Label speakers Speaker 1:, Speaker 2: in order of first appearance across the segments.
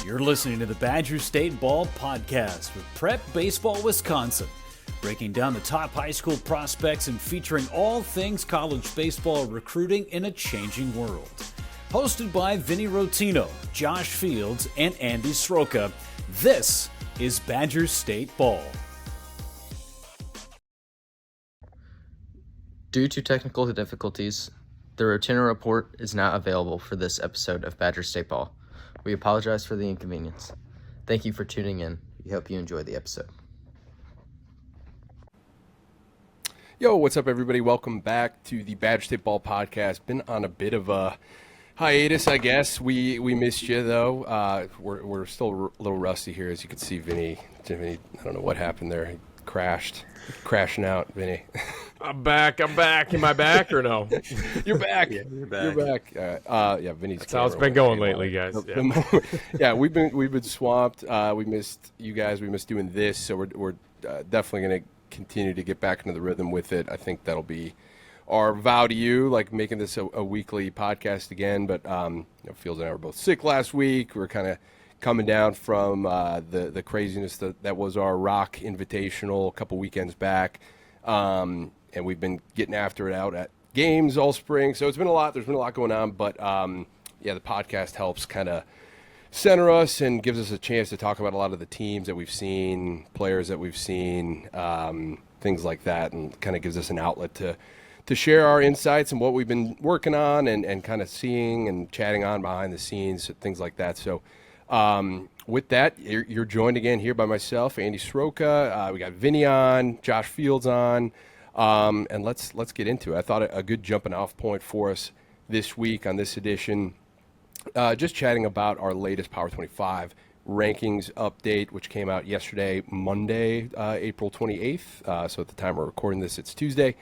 Speaker 1: You're listening to the Badger State Ball Podcast with Prep Baseball Wisconsin, breaking down the top high school prospects and featuring all things college baseball recruiting in a changing world. Hosted by Vinny Rotino, Josh Fields, and Andy Sroka, this is Badger State Ball.
Speaker 2: Due to technical difficulties, the Rotino report is not available for this episode of Badger State Ball. We apologize for the inconvenience. Thank you for tuning in. We hope you enjoy the episode.
Speaker 3: Yo, what's up, everybody? Welcome back to the Badger State Ball Podcast. Been on a bit of a hiatus, I guess. We missed you, though. We're still a little rusty here, as you can see. Vinny, I don't know what happened there. He crashing out, Vinny.
Speaker 4: I'm back. Am I back or no?
Speaker 3: You're back.
Speaker 4: Yeah,
Speaker 3: you're back. Yeah, Vinny's.
Speaker 4: That's how it's been going lately, guys.
Speaker 3: Yeah, we've been swamped. We missed you guys. We missed doing this, so we're definitely going to continue to get back into the rhythm with it. I think that'll be our vow to you, like making this a weekly podcast again. But Fields and I were both sick last week. We're kind of coming down from the craziness that was our Rock Invitational a couple weekends back. And we've been getting after it out at games all spring. So it's been a lot. There's been a lot going on. But, the podcast helps kind of center us and gives us a chance to talk about a lot of the teams that we've seen, players that we've seen, things like that, and kind of gives us an outlet to share our insights and what we've been working on and kind of seeing and chatting on behind the scenes, things like that. So with that, you're joined again here by myself, Andy Sroka. We got Vinny on, Josh Fields on. And let's get into it. I thought a good jumping off point for us this week on this edition, just chatting about our latest Power 25 rankings update, which came out yesterday, Monday, April 28th. So at the time we're recording this, it's Tuesday.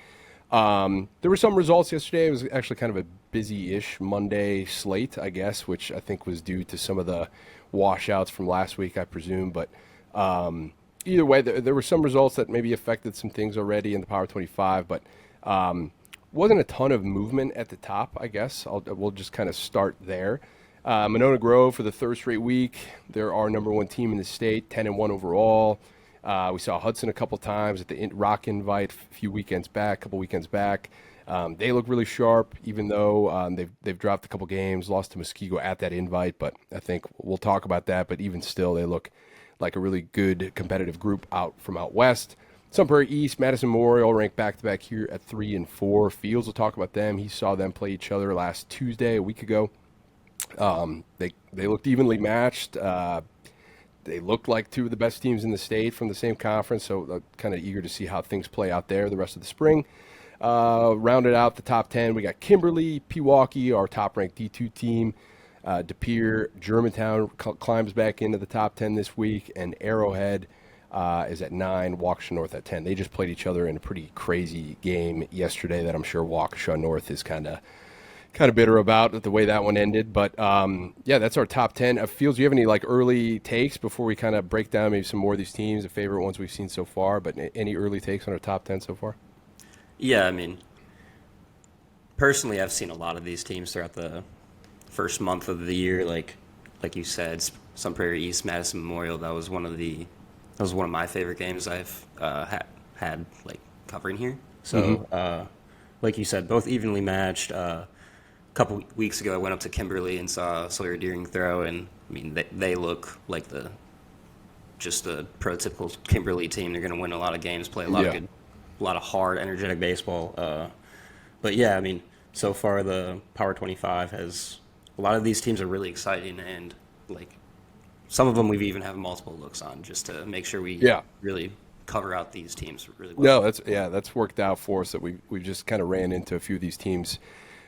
Speaker 3: There were some results yesterday. It was actually kind of a busy-ish Monday slate, I guess, which I think was due to some of the washouts from last week, I presume. But either way, there were some results that maybe affected some things already in the Power 25, but wasn't a ton of movement at the top, I guess. We'll just kind of start there. Monona Grove for the third straight week. They're our number one team in the state, 10-1 overall. We saw Hudson a couple times at the Rock Invite a couple weekends back. They look really sharp, even though they've dropped a couple games, lost to Muskego at that invite, but I think we'll talk about that. But even still, they look like a really good competitive group out west. Sun Prairie East, Madison Memorial ranked back-to-back here at 3 and 4. Fields will talk about them. He saw them play each other last Tuesday, a week ago. They looked evenly matched. They looked like two of the best teams in the state from the same conference, so kind of eager to see how things play out there the rest of the spring. Rounded out the top 10, we got Kimberly, Pewaukee, our top-ranked D2 team. De Pere, Germantown climbs back into the top 10 this week, and Arrowhead is at 9, Waukesha North at 10. They just played each other in a pretty crazy game yesterday that I'm sure Waukesha North is kind of bitter about the way that one ended. But, that's our top 10. Fields, do you have any early takes before we kind of break down maybe some more of these teams, the favorite ones we've seen so far, but any early takes on our top 10 so far?
Speaker 5: Yeah, personally, I've seen a lot of these teams throughout the first month of the year, like you said, Sun Prairie East, Madison Memorial. That was one of my favorite games I've had covering here. So, like you said, both evenly matched. A couple weeks ago, I went up to Kimberly and saw Sawyer Deering throw, and they look like just a prototypical Kimberly team. They're going to win a lot of games, play a lot of hard, energetic baseball. But yeah, so far the Power 25 has. A lot of these teams are really exciting, and some of them we've even have multiple looks on just to make sure we really cover out these teams really well.
Speaker 3: No, that's worked out for us that we've just kind of ran into a few of these teams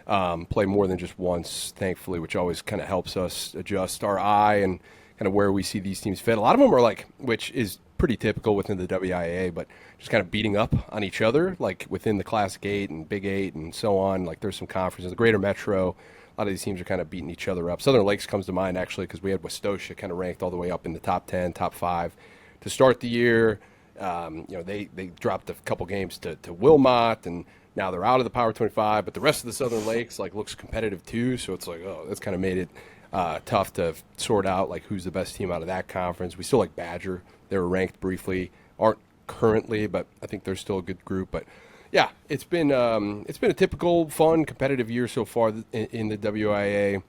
Speaker 3: play more than just once, thankfully, which always kind of helps us adjust our eye and kind of where we see these teams fit. A lot of them are which is pretty typical within the WIAA, but just kind of beating up on each other, within the Classic 8 and Big 8 and so on. There's some conferences, the Greater Metro. A lot of these teams are kind of beating each other up. Southern Lakes comes to mind, actually, because we had Westosha kind of ranked all the way up in the top 10, top 5 to start the year. They dropped a couple games to Wilmot, and now they're out of the Power 25. But the rest of the Southern Lakes looks competitive too. So it's that's kind of made it Tough to sort out like who's the best team out of that conference. We still like Badger. They were ranked briefly, aren't currently, but I think they're still a good group. But yeah, it's been a typical, fun, competitive year so far in the WIAA.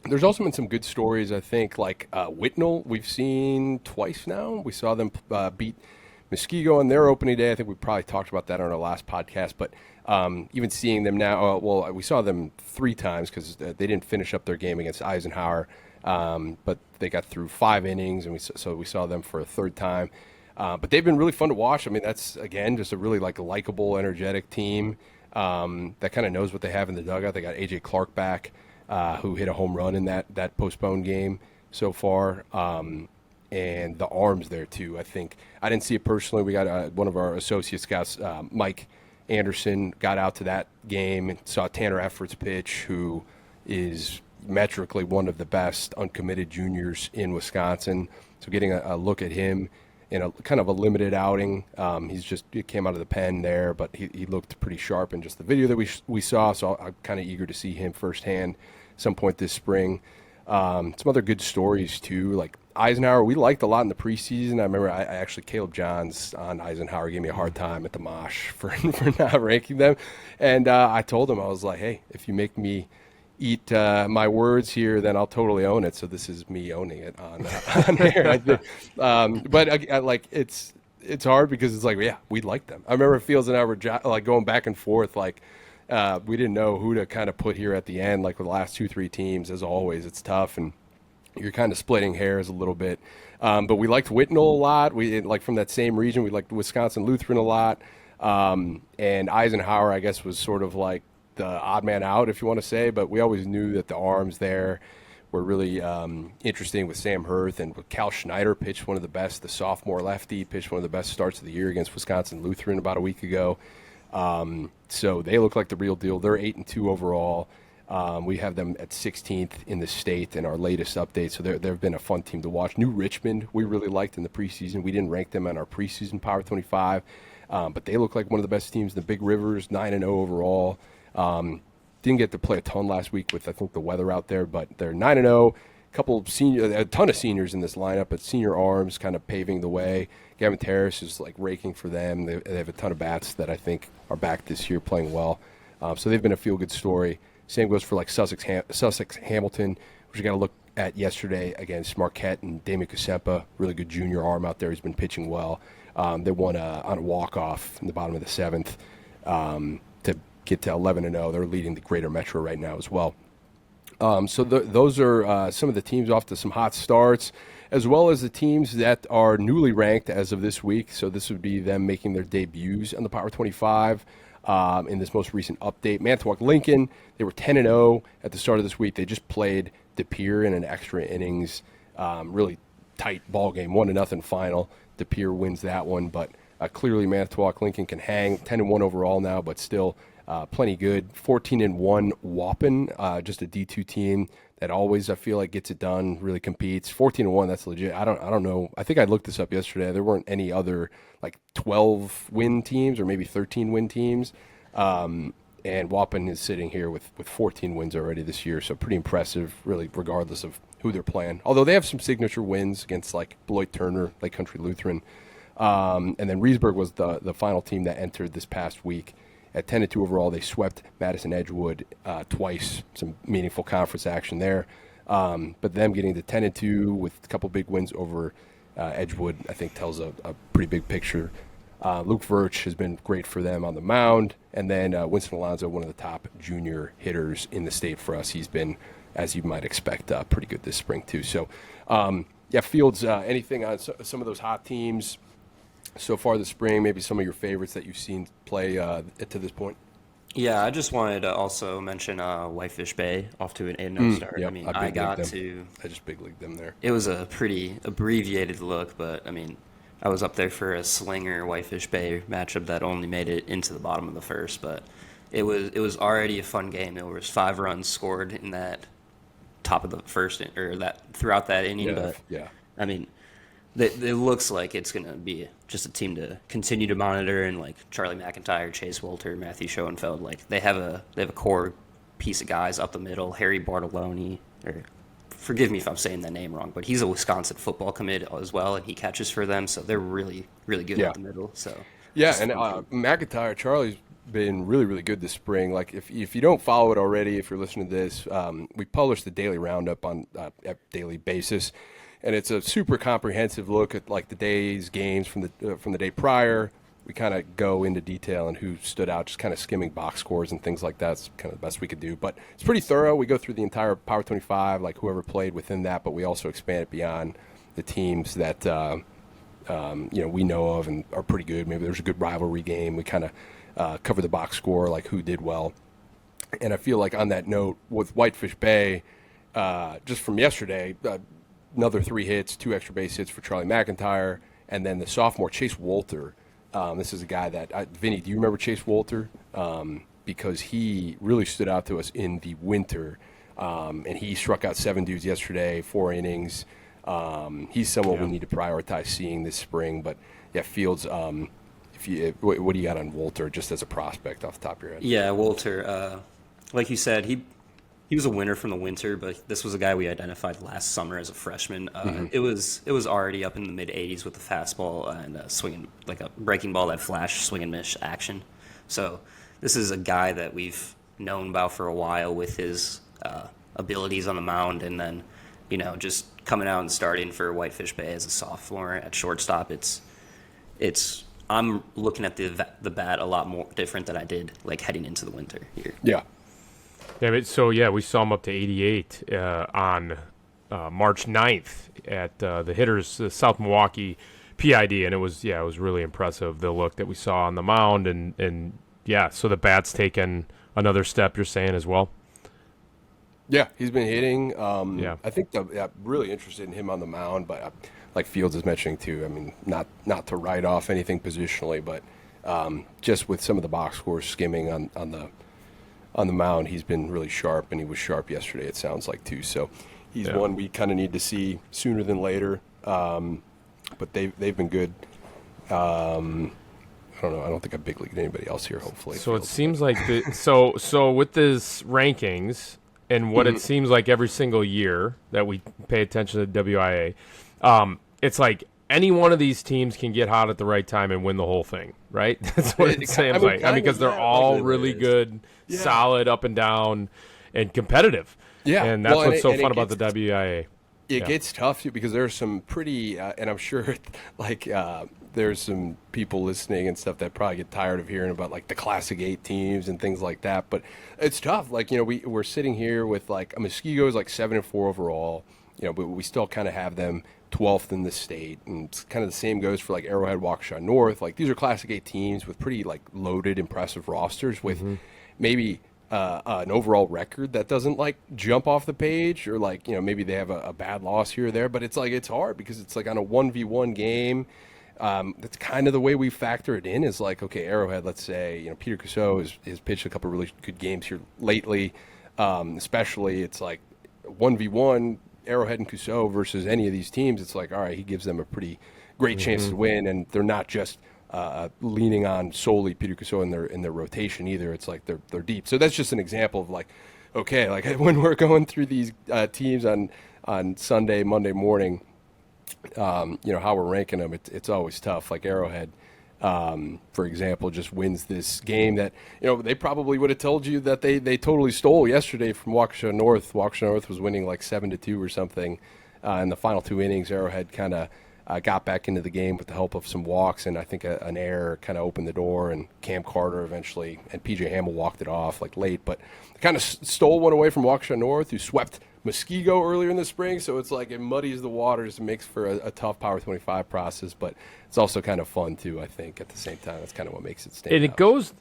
Speaker 3: There's also been some good stories, I think, like Whitnall. We've seen twice now. We saw them beat Muskego on their opening day. I think we probably talked about that on our last podcast. But even seeing them now, we saw them 3 times because they didn't finish up their game against Eisenhower. But they got through 5 innings, and so we saw them for a 3rd time. But they've been really fun to watch. I mean, that's, again, just a really likable, energetic team that kind of knows what they have in the dugout. They got A.J. Clark back, who hit a home run in that postponed game so far. And the arms there, too. I think I didn't see it personally. We got one of our associate scouts, Mike Anderson, got out to that game and saw Tanner Effort's pitch, who is metrically one of the best uncommitted juniors in Wisconsin. So getting a look at him in a kind of a limited outing. He came out of the pen there, but he looked pretty sharp in just the video that we saw. So I'm kind of eager to see him firsthand some point this spring. Some other good stories too, like Eisenhower. We liked a lot in the preseason. I remember I actually Caleb Johns on Eisenhower gave me a hard time at the Mosh for not ranking them, and I told him, I was like, hey, if you make me eat my words here, then I'll totally own it. So this is me owning it on air. But like it's hard because it's like, yeah, we like them. I remember Fields and I were like going back and forth, like we didn't know who to kind of put here at the end. Like with the last 2-3 teams, as always, it's tough and you're kind of splitting hairs a little bit. But we liked Whitnall a lot. We like from that same region. We liked Wisconsin Lutheran a lot. And Eisenhower, I guess, was sort of like the odd man out, if you want to say, but we always knew that the arms there were really interesting with Sam Hirth, and with Cal Schneider pitched one of the best, the sophomore lefty pitched one of the best starts of the year against Wisconsin Lutheran about a week ago. So they look like the real deal. They're 8-2 overall. We have them at 16th in the state in our latest update. So they've been a fun team to watch. New Richmond, we really liked in the preseason. We didn't rank them on our preseason Power 25, but they look like one of the best teams in the Big Rivers, 9-0 overall. Didn't get to play a ton last week with, I think, the weather out there, but they're 9-0. A ton of seniors in this lineup, but senior arms kind of paving the way. Gavin Terrace is like raking for them. They have a ton of bats that I think are back this year playing well. So they've been a feel-good story. Same goes for like Sussex Hamilton, which we got to look at yesterday against Marquette and Damien Kusempa. Really good junior arm out there. He's been pitching well. They won on a walk-off in the bottom of the 7th to get to 11-0. They're leading the Greater Metro right now as well. So those are some of the teams off to some hot starts, as well as the teams that are newly ranked as of this week. So this would be them making their debuts on the Power 25 in this most recent update. Manitowoc Lincoln, they were 10-0 at the start of this week. They just played De Pere in an extra innings, really tight ball game, 1-0 final. De Pere wins that one, but clearly Manitowoc Lincoln can hang. 10-1 overall now, but still plenty good. 14-1 Waupun, just a D2 team that always, I feel like, gets it done, really competes. 14-1, that's legit. I don't know. I think I looked this up yesterday. There weren't any other like 12-win teams or maybe 13-win teams. And Waupun is sitting here with 14 wins already this year, so pretty impressive, really, regardless of who they're playing. Although they have some signature wins against like Beloit Turner, Lake Country Lutheran. And then Reesburg was the final team that entered this past week. At 10-2 overall, they swept Madison Edgewood twice, some meaningful conference action there. But them getting to 10-2 with a couple big wins over Edgewood, I think, tells a pretty big picture. Luke Verch has been great for them on the mound. And then Winston Alonso, one of the top junior hitters in the state for us. He's been, as you might expect, pretty good this spring, too. So, Fields, anything on some of those hot teams so far this spring, maybe some of your favorites that you've seen play to this point?
Speaker 5: Yeah, I just wanted to also mention Whitefish Bay off to an 8-0 start.
Speaker 3: Yep,
Speaker 5: I mean, I
Speaker 3: just big leagued them there.
Speaker 5: It was a pretty abbreviated look, but I mean, I was up there for a Slinger Whitefish Bay matchup that only made it into the bottom of the first, but it was already a fun game. There was 5 runs scored in that top of the first, or that throughout that inning. I mean, it looks like it's going to be just a team to continue to monitor, and like Charlie McIntyre, Chase Walter, Matthew Schoenfeld, like they have a core piece of guys up the middle. Harry Bartolone, or forgive me if I'm saying that name wrong, but he's a Wisconsin football commit as well, and he catches for them, so they're really, really good up the middle. So
Speaker 3: yeah, and McIntyre, Charlie's been really, really good this spring. Like if you don't follow it already, if you're listening to this, we publish the daily roundup on a daily basis, and it's a super comprehensive look at like the day's games from the day prior. We kind of go into detail on who stood out, just kind of skimming box scores and things like that. It's kind of the best we could do, but it's pretty thorough. We go through the entire Power 25, like whoever played within that, but we also expand it beyond the teams that we know of and are pretty good. Maybe there's a good rivalry game. We kind of cover the box score, like who did well. And I feel like on that note, with Whitefish Bay, just from yesterday, another 3 hits, 2 extra base hits for Charlie McIntyre, and then the sophomore Chase Wolter. This is a guy that, Vinny, do you remember Chase Wolter? Because he really stood out to us in the winter, and he struck out 7 dudes yesterday, 4 innings. He's someone we need to prioritize seeing this spring. But, yeah, Fields, what do you got on Wolter just as a prospect off the top of your head?
Speaker 5: Yeah, Wolter, like you said, he was a winner from the winter, but this was a guy we identified last summer as a freshman. It was already up in the mid 80s with the fastball and swinging, like a breaking ball that flash swing and miss action. So this is a guy that we've known about for a while with his abilities on the mound, and then just coming out and starting for Whitefish Bay as a sophomore at shortstop. It's I'm looking at the bat a lot more different than I did like heading into the winter here.
Speaker 3: Yeah.
Speaker 4: Yeah, we saw him up to 88 on March 9th at the Hitters South Milwaukee PID, and it was really impressive, the look that we saw on the mound, and so the bat's taken another step, you're saying, as well?
Speaker 3: Yeah, he's been hitting. I think I'm really interested in him on the mound, but like Fields is mentioning too, I mean, not to write off anything positionally, but just with some of the box scores skimming on the mound, he's been really sharp, and he was sharp yesterday, it sounds like, too. So he's one we kind of need to see sooner than later. But they've been good. I don't know. I don't think I big leagued anybody else here, hopefully.
Speaker 4: So it seems like so with this rankings and what it seems like every single year that we pay attention to WIAA, it's like any one of these teams can get hot at the right time and win the whole thing, right? That's what it seems like. I mean, because they're all really good, solid, up and down, and competitive. Yeah, and that's what's so fun about the WIAA.
Speaker 3: It gets tough too, because there's some pretty, and I'm sure there's some people listening and stuff that probably get tired of hearing about like the Classic 8 teams and things like that. But it's tough. Like, we're sitting here with like Muskego is like 7-4 overall, but we still kind of have them 12th in the state, and it's kind of the same goes for like Arrowhead, Waukesha North. Like, these are Classic 8 teams with pretty like loaded, impressive rosters with maybe an overall record that doesn't like jump off the page, or like maybe they have a bad loss here or there. But it's like it's hard because it's like on a 1v1 game. That's kind of the way we factor it in. Is like, okay, Arrowhead, let's say Peter Cousseau has pitched a couple of really good games here lately. Especially it's like 1v1. Arrowhead and Cousseau versus any of these teams, it's like, all right, he gives them a pretty great chance to win, and they're not just leaning on solely Peter Cousseau in their rotation either. It's like they're deep. So that's just an example of like, okay, like when we're going through these teams on Sunday, Monday morning, how we're ranking them, it's always tough. Like Arrowhead, for example, just wins this game that they probably would have told you that they totally stole yesterday from Waukesha North. Waukesha North was winning like 7-2 or something in the final 2 innings. Arrowhead kind of got back into the game with the help of some walks, and I think an error kind of opened the door, and Cam Carter eventually and PJ Hamill walked it off like late, but kind of stole one away from Waukesha North, who swept Muskego earlier in the spring. So it's like it muddies the waters, it makes for a tough Power 25 process, but it's also kind of fun too, I think, at the same time. That's kind of what makes it stand out.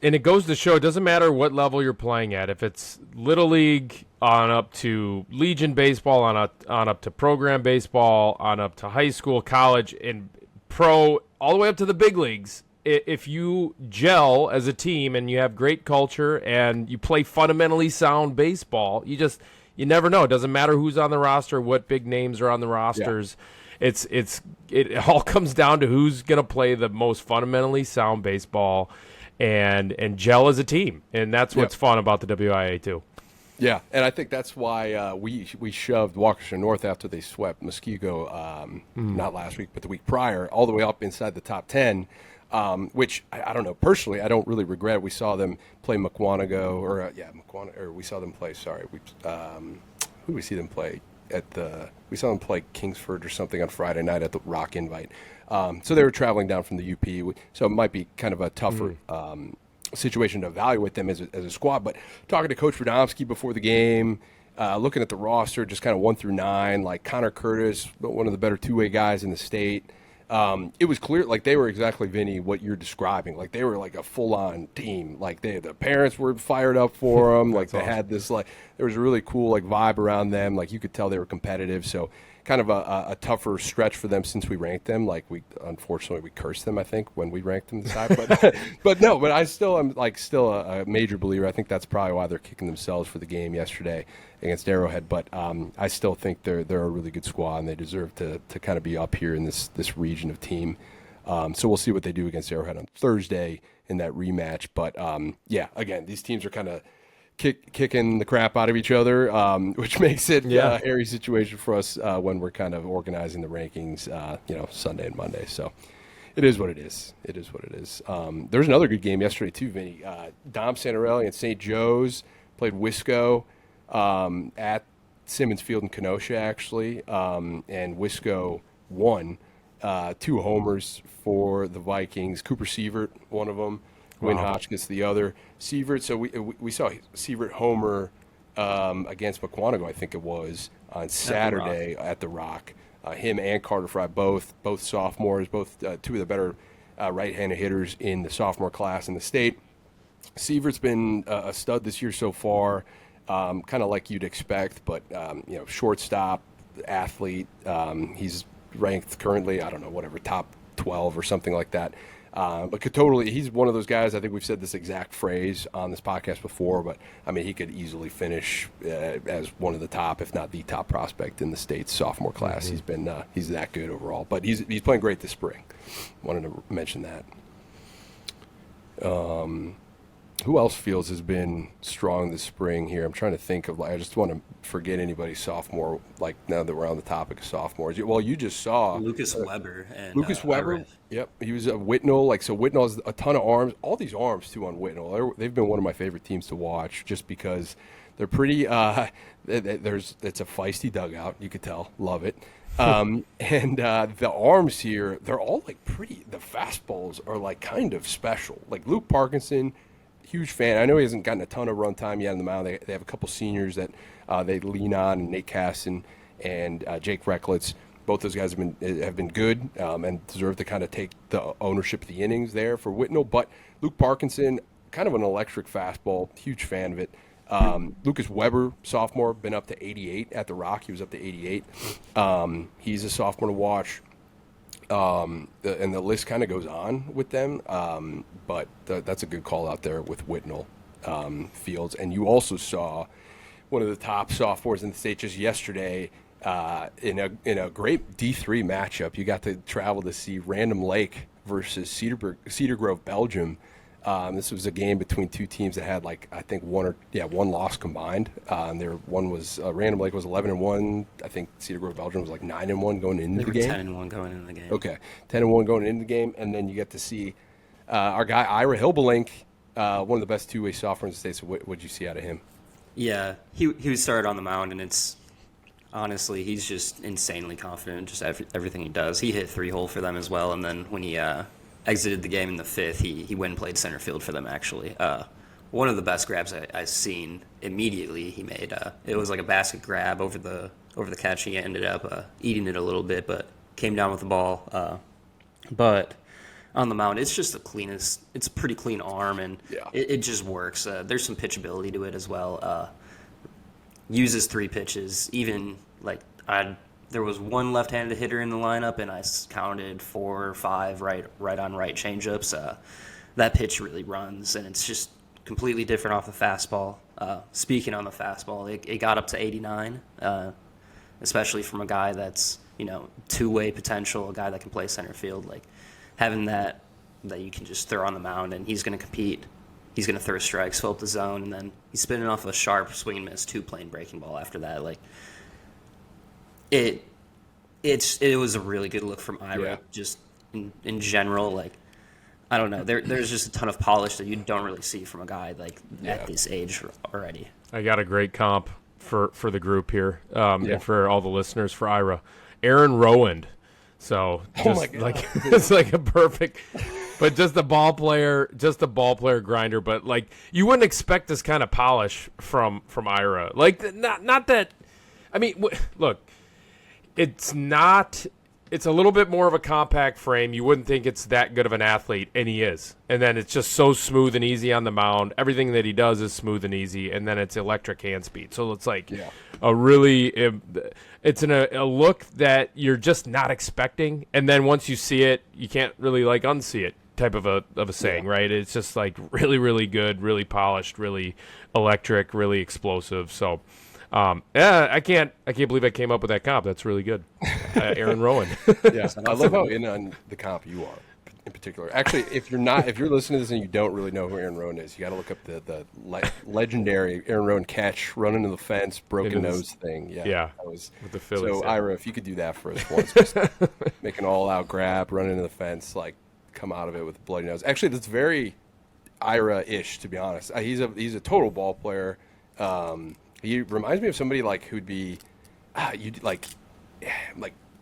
Speaker 4: It goes to show it doesn't matter what level you're playing at. If it's Little League on up to Legion baseball, on up to program baseball, on up to high school, college, and pro, all the way up to the big leagues. If you gel as a team and you have great culture and you play fundamentally sound baseball, you never know. It doesn't matter who's on the roster, what big names are on the rosters. Yeah. It all comes down to who's going to play the most fundamentally sound baseball and gel as a team. And that's what's fun about the WIAA too.
Speaker 3: Yeah, and I think that's why we shoved Waukesha North after they swept Muskego, not last week, but the week prior, all the way up inside the top 10, which I don't know. Personally, I don't really regret. We saw them play Mukwonago, or we saw them play, who did we see them play? We saw them play Kingsford or something on Friday night at the Rock Invite. So they were traveling down from the UP, so it might be kind of a tougher situation to evaluate them as a squad. But talking to Coach Radomski before the game, looking at the roster, just kind of 1 through 9, like Connor Curtis, one of the better two-way guys in the state. It was clear, like they were exactly, Vinny, what you're describing. Like they were like a full-on team. Like the parents were fired up for them. Like they had this, like there was a really cool like vibe around them. Like you could tell they were competitive. So kind of a tougher stretch for them since we ranked them. Like unfortunately we cursed them, I think, when we ranked them this time. But I still am still a major believer. I think that's probably why they're kicking themselves for the game yesterday against Arrowhead. But I still think they're a really good squad, and they deserve to kind of be up here in this region of team. So we'll see what they do against Arrowhead on Thursday in that rematch. But again, these teams are kind of kicking the crap out of each other, which makes it a hairy situation for us when we're kind of organizing the rankings, Sunday and Monday. So it is what it is. It is what it is. There's another good game yesterday too, Vinny. Dom Santarelli and St. Joe's played Wisco at Simmons Field in Kenosha, actually, and Wisco won 2 homers for the Vikings. Cooper Sievert, one of them. Win Hotchkiss, the other. Sievert, so we saw Sievert homer against Mukwonago, I think it was, on Saturday at the Rock. Him and Carter Fry, both sophomores, both 2 of the better right-handed hitters in the sophomore class in the state. Sievert's been a stud this year so far, kind of like you'd expect, but shortstop, athlete. He's ranked currently, I don't know, top 12 or something like that. But he's one of those guys, I think we've said this exact phrase on this podcast before, but I mean, he could easily finish as one of the top, if not the top prospect in the state's sophomore class. He's that good overall, but he's playing great this spring. Wanted to mention that. Who else feels has been strong this spring here? I'm trying to think of, I just want to forget anybody sophomore, like now that we're on the topic of sophomores. Well, you just saw
Speaker 5: Lucas Weber.
Speaker 3: Weber. Yep. He was at Whitnell. So Whitnell has a ton of arms. All these arms, too, on Whitnell. They've been one of my favorite teams to watch just because they're pretty it's a feisty dugout. You could tell. Love it. And the arms here, they're all pretty. The fastballs are kind of special. Like Luke Parkinson, huge fan. I know he hasn't gotten a ton of run time yet on the mound. They have a couple seniors that they lean on, and Nate Casson and Jake Recklitz. Both those guys have been good and deserve to kind of take the ownership of the innings there for Whitnell. But Luke Parkinson, kind of an electric fastball, huge fan of it. Lucas Weber, sophomore, been up to 88 at the Rock. He was up to 88. He's a sophomore to watch. And the list kind of goes on with them, but that's a good call out there with Whitnell Fields. And you also saw one of the top sophomores in the state just yesterday in a great D3 matchup. You got to travel to see Random Lake versus Cedar Grove, Belgium. This was a game between 2 teams that had I think one loss combined. One was Random Lake was 11-1. I think Cedar Grove Belgium was 9-1 going into the game.
Speaker 5: 10-1 going into the game.
Speaker 3: Okay, 10-1 going into the game, and then you get to see our guy Ira Hilbelink, one of the best two-way sophomores in the state. So what did you see out of him?
Speaker 5: Yeah, he was started on the mound, and it's honestly he's just insanely confident. Just everything he does. He hit 3-hole for them as well, and then when he exited the game in the 5th, he went and played center field for them, actually. One of the best grabs I've seen immediately he made. It was like a basket grab over the catch. He ended up eating it a little bit, but came down with the ball. But on the mound, it's just it's a pretty clean arm, and it just works. There's some pitchability to it as well. Uses 3 pitches, even there was one left-handed hitter in the lineup, and I counted 4 or 5 right on right changeups. That pitch really runs, and it's just completely different off the fastball. Speaking on the fastball, it got up to 89, especially from a guy that's two-way potential, a guy that can play center field. Having that you can just throw on the mound, and he's going to compete he's going to throw strikes, fill up the zone, and then he's spinning off a sharp swing and miss 2-plane breaking ball after that. Like, it was a really good look from Ira, just in general. Like, I don't know. There's just a ton of polish that you don't really see from a guy like at this age already.
Speaker 4: I got a great comp for the group here, and for all the listeners for Ira. Aaron Rowand. So just like it's like a perfect, but just a ball player grinder. But like you wouldn't expect this kind of polish from Ira. Like not that. I mean, look, it's not. It's a little bit more of a compact frame. You wouldn't think it's that good of an athlete, and he is. And then it's just so smooth and easy on the mound. Everything that he does is smooth and easy, and then it's electric hand speed. So it's like a really it's a look that you're just not expecting, and then once you see it, you can't really like unsee it type of a saying, right? It's just like really, really good, really polished, really electric, really explosive. So I can't believe I came up with that comp. That's really good. Aaron Rowan.
Speaker 3: I love how in on the comp you are in particular. Actually, if you're listening to this and you don't really know who Aaron Rowan is, you got to look up the legendary Aaron Rowan catch, run into the fence, broken nose thing.
Speaker 4: That
Speaker 3: was
Speaker 4: with the Phillies.
Speaker 3: So Ira, if you could do that for us once, just make an all-out grab, run into the fence, like come out of it with a bloody nose. Actually, that's very Ira-ish, to be honest. He's a total ball player. He reminds me of somebody like who'd be, you'd like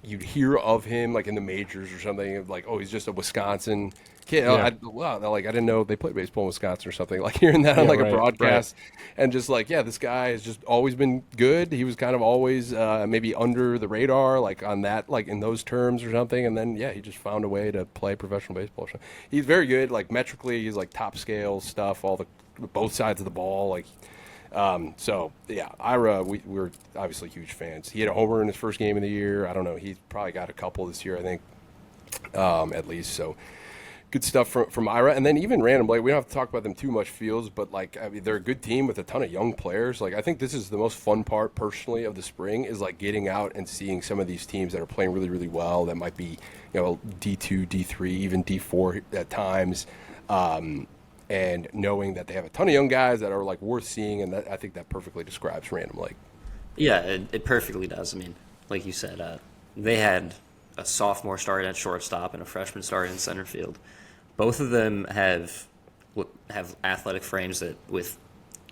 Speaker 3: you'd hear of him like in the majors or something. Like, oh, he's just a Wisconsin kid. I didn't know they played baseball in Wisconsin or something. Like hearing that on like a broadcast, and just like, this guy has just always been good. He was kind of always maybe under the radar, like on that, like in those terms or something. And then he just found a way to play professional baseball. He's very good, like metrically. He's like top scale stuff, all the both sides of the ball, like. Ira, we're obviously huge fans. He had a homer in his first game of the year. I don't know. He's probably got a couple this year, I think, at least. So good stuff from Ira. And then even randomly, we don't have to talk about them too much, Fields, but like, I mean, they're a good team with a ton of young players. Like, I think this is the most fun part personally of the spring is like getting out and seeing some of these teams that are playing really, really well. That might be, D2, D3, even D4 at times. And knowing that they have a ton of young guys that are like worth seeing, and I think that perfectly describes Random Lake.
Speaker 5: Yeah, it perfectly does. I mean, like you said, they had a sophomore starting at shortstop and a freshman starting in center field. Both of them have athletic frames that with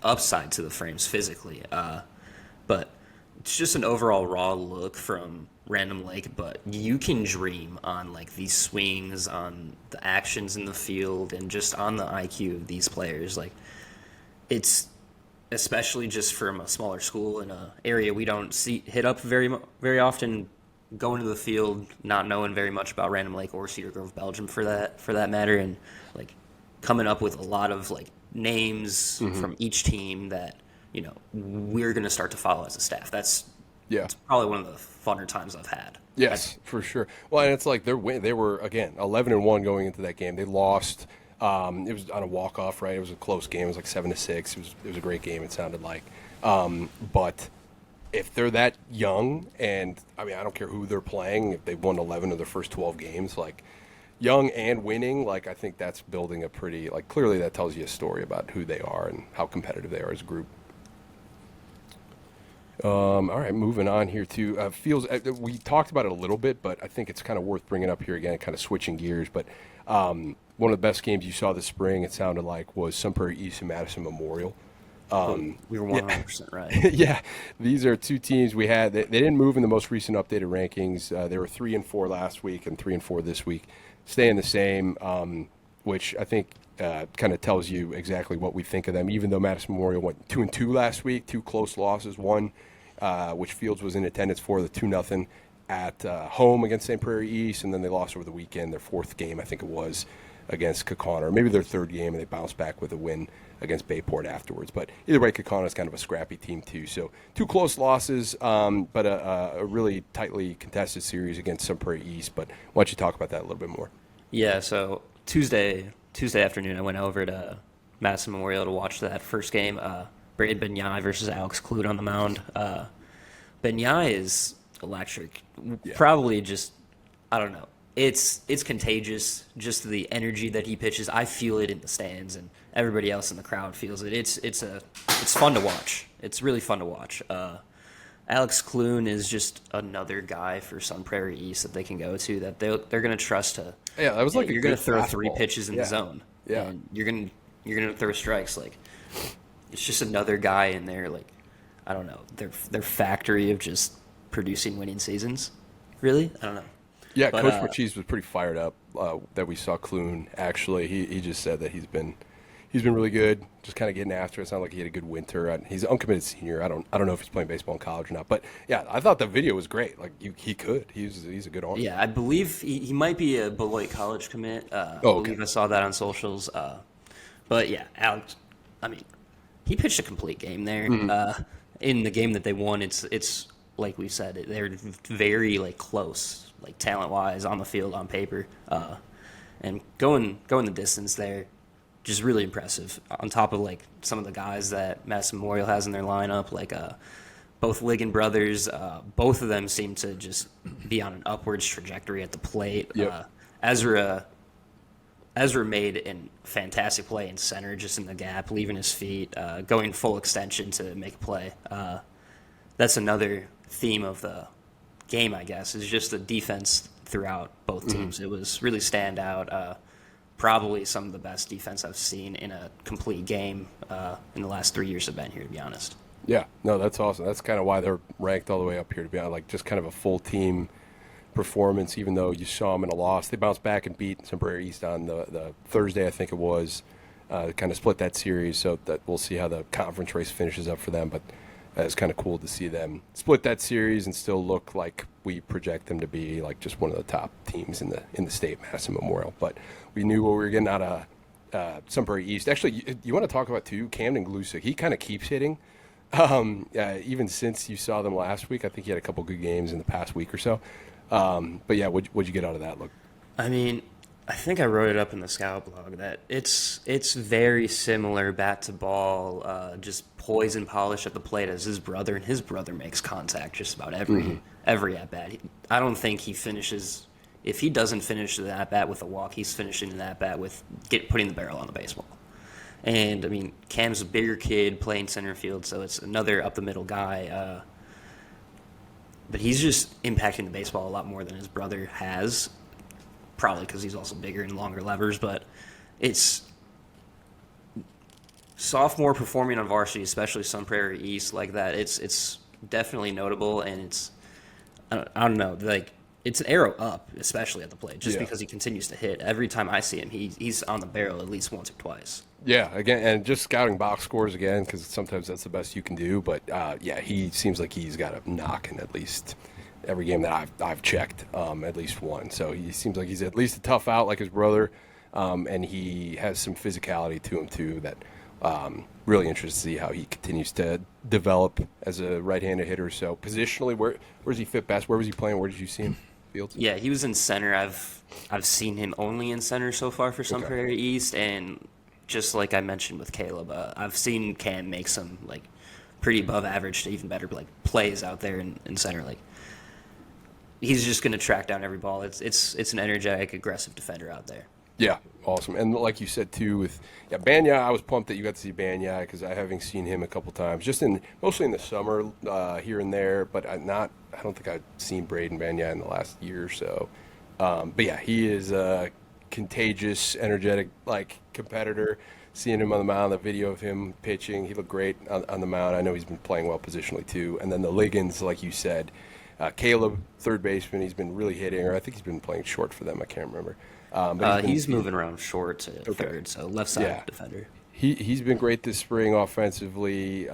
Speaker 5: upside to the frames physically, but it's just an overall raw look from Random Lake, but you can dream on like these swings, on the actions in the field, and just on the IQ of these players. Like, it's especially just from a smaller school in an area we don't see hit up very often. Going to the field, not knowing very much about Random Lake or Cedar Grove, Belgium, for that matter, and like coming up with a lot of like names from each team that we're going to start to follow as a staff. That's probably one of the funner times I've had.
Speaker 3: Yes, for sure. Well, and it's like they were again 11-1 going into that game. They lost. It was on a walk-off, right? It was a close game. It was like 7-6. It was a great game. It sounded like, but if they're that young, and I mean, I don't care who they're playing. If they've won 11 of their first 12 games, like young and winning, like I think that's building a pretty like clearly that tells you a story about who they are and how competitive they are as a group. All right, moving on here to Fields. We talked about it a little bit, but I think it's kind of worth bringing up here again, kind of switching gears. But one of the best games you saw this spring, it sounded like, was Sun Prairie East and Madison Memorial.
Speaker 5: We were 100% right.
Speaker 3: Yeah, these are two teams we had. They didn't move in the most recent updated rankings. They were 3-4 last week and 3-4 this week, staying the same, which I think kind of tells you exactly what we think of them. Even though Madison Memorial went 2-2 last week, two close losses, one which Fields was in attendance for, the 2-0 at home against St. Prairie East, and then they lost over the weekend, their fourth game, I think it was, against Kaukauna, or maybe their third game, and they bounced back with a win against Bayport afterwards. But either way, Kaukauna is kind of a scrappy team too. So two close losses, but a really tightly contested series against Sun Prairie East. But why don't you talk about that a little bit more?
Speaker 5: Yeah, so Tuesday afternoon, I went over to Madison Memorial to watch that first game. Braden Benyai versus Alex Clute on the mound. Benyai is electric. Yeah. Probably just, I don't know. it's contagious. Just the energy that he pitches, I feel it in the stands, and everybody else in the crowd feels it. It's fun to watch. It's really fun to watch. Alex Clune is just another guy for Sun Prairie East that they can go to, that they're going to trust to.
Speaker 3: Yeah, that was like
Speaker 5: you're going to throw 3 pitches in the zone.
Speaker 3: Yeah,
Speaker 5: and you're going to throw strikes. Like, it's just another guy in there. Like, I don't know, their factory of just producing winning seasons. Really, I don't know.
Speaker 3: Yeah, but, Coach Machis was pretty fired up that we saw Clune. Actually, he just said that he's been really good, just kind of getting after it. It's not like he had a good winter. He's an uncommitted senior. I don't know if he's playing baseball in college or not. But yeah, I thought the video was great. Like he's a good arm.
Speaker 5: Yeah, I believe he might be a Beloit College commit. I believe I saw that on socials. But yeah, Alex, I mean, he pitched a complete game there.
Speaker 3: Mm-hmm.
Speaker 5: In the game that they won, it's like we said, they're very like close, like talent wise on the field, on paper, and going the distance there. Just really impressive. On top of like some of the guys that Madison Memorial has in their lineup, like both Ligon brothers, both of them seem to just be on an upwards trajectory at the plate.
Speaker 3: Yep.
Speaker 5: Ezra made a fantastic play in center, just in the gap, leaving his feet, going full extension to make a play. That's another theme of the game, I guess, is just the defense throughout both teams. It was really standout. Probably some of the best defense I've seen in a complete game in the last 3 years I've been here, to be honest.
Speaker 3: Yeah, no, that's awesome. That's kind of why they're ranked all the way up here, to be honest. Like, just kind of a full team performance, even though you saw them in a loss. They bounced back and beat Sun Prairie East on the Thursday, I think it was, kind of split that series. So that we'll see how the conference race finishes up for them. But it's kind of cool to see them split that series and still look like we project them to be like just one of the top teams in the state, Madison Memorial. But we knew what we were getting out of Sun Prairie East. Actually, you want to talk about too, Camden Glusick. He kind of keeps hitting. Even since you saw them last week, I think he had a couple good games in the past week or so. But yeah, what'd you get out of that look?
Speaker 5: I mean, I think I wrote it up in the Scout blog that it's very similar bat to ball, just poise and polish at the plate as his brother, and his brother makes contact just about every at bat. I don't think he finishes. If he doesn't finish the at bat with a walk, he's finishing the at bat with putting the barrel on the baseball. And I mean, Cam's a bigger kid playing center field, so it's another up the middle guy. But he's just impacting the baseball a lot more than his brother has. Probably because he's also bigger and longer levers, but it's sophomore performing on varsity, especially Sun Prairie East like that. It's definitely notable, and it's I don't know, like it's an arrow up, especially at the plate, just because he continues to hit. Every time I see him, he's on the barrel at least once or twice. Yeah,
Speaker 3: again, and just scouting box scores again, because sometimes that's the best you can do. But yeah, he seems like he's got a knock in at least every game that I've checked, at least one. So he seems like he's at least a tough out like his brother, and he has some physicality to him too that really interested to see how he continues to develop as a right-handed hitter. So positionally, where does he fit best? Where was he playing? Where did you see him? Fields?
Speaker 5: Yeah, he was in center. I've seen him only in center so far for Sun Prairie East, and just like I mentioned with Caleb, I've seen Cam make some like pretty above average to even better like plays out there in center. Like, he's just going to track down every ball. It's an energetic, aggressive defender out there.
Speaker 3: Yeah, awesome. And like you said too, with Banya, I was pumped that you got to see Banya because I haven't seen him a couple times, just mostly in the summer here and there. But I don't think I've seen Braden Banya in the last year or so. But yeah, he is a contagious, energetic like competitor. Seeing him on the mound, the video of him pitching, he looked great on the mound. I know he's been playing well positionally too. And then the Ligons, like you said. Caleb, third baseman, he's been really hitting, or I think he's been playing short for them. I can't remember.
Speaker 5: But he's moving around short to third, so left side defender.
Speaker 3: He's been great this spring offensively.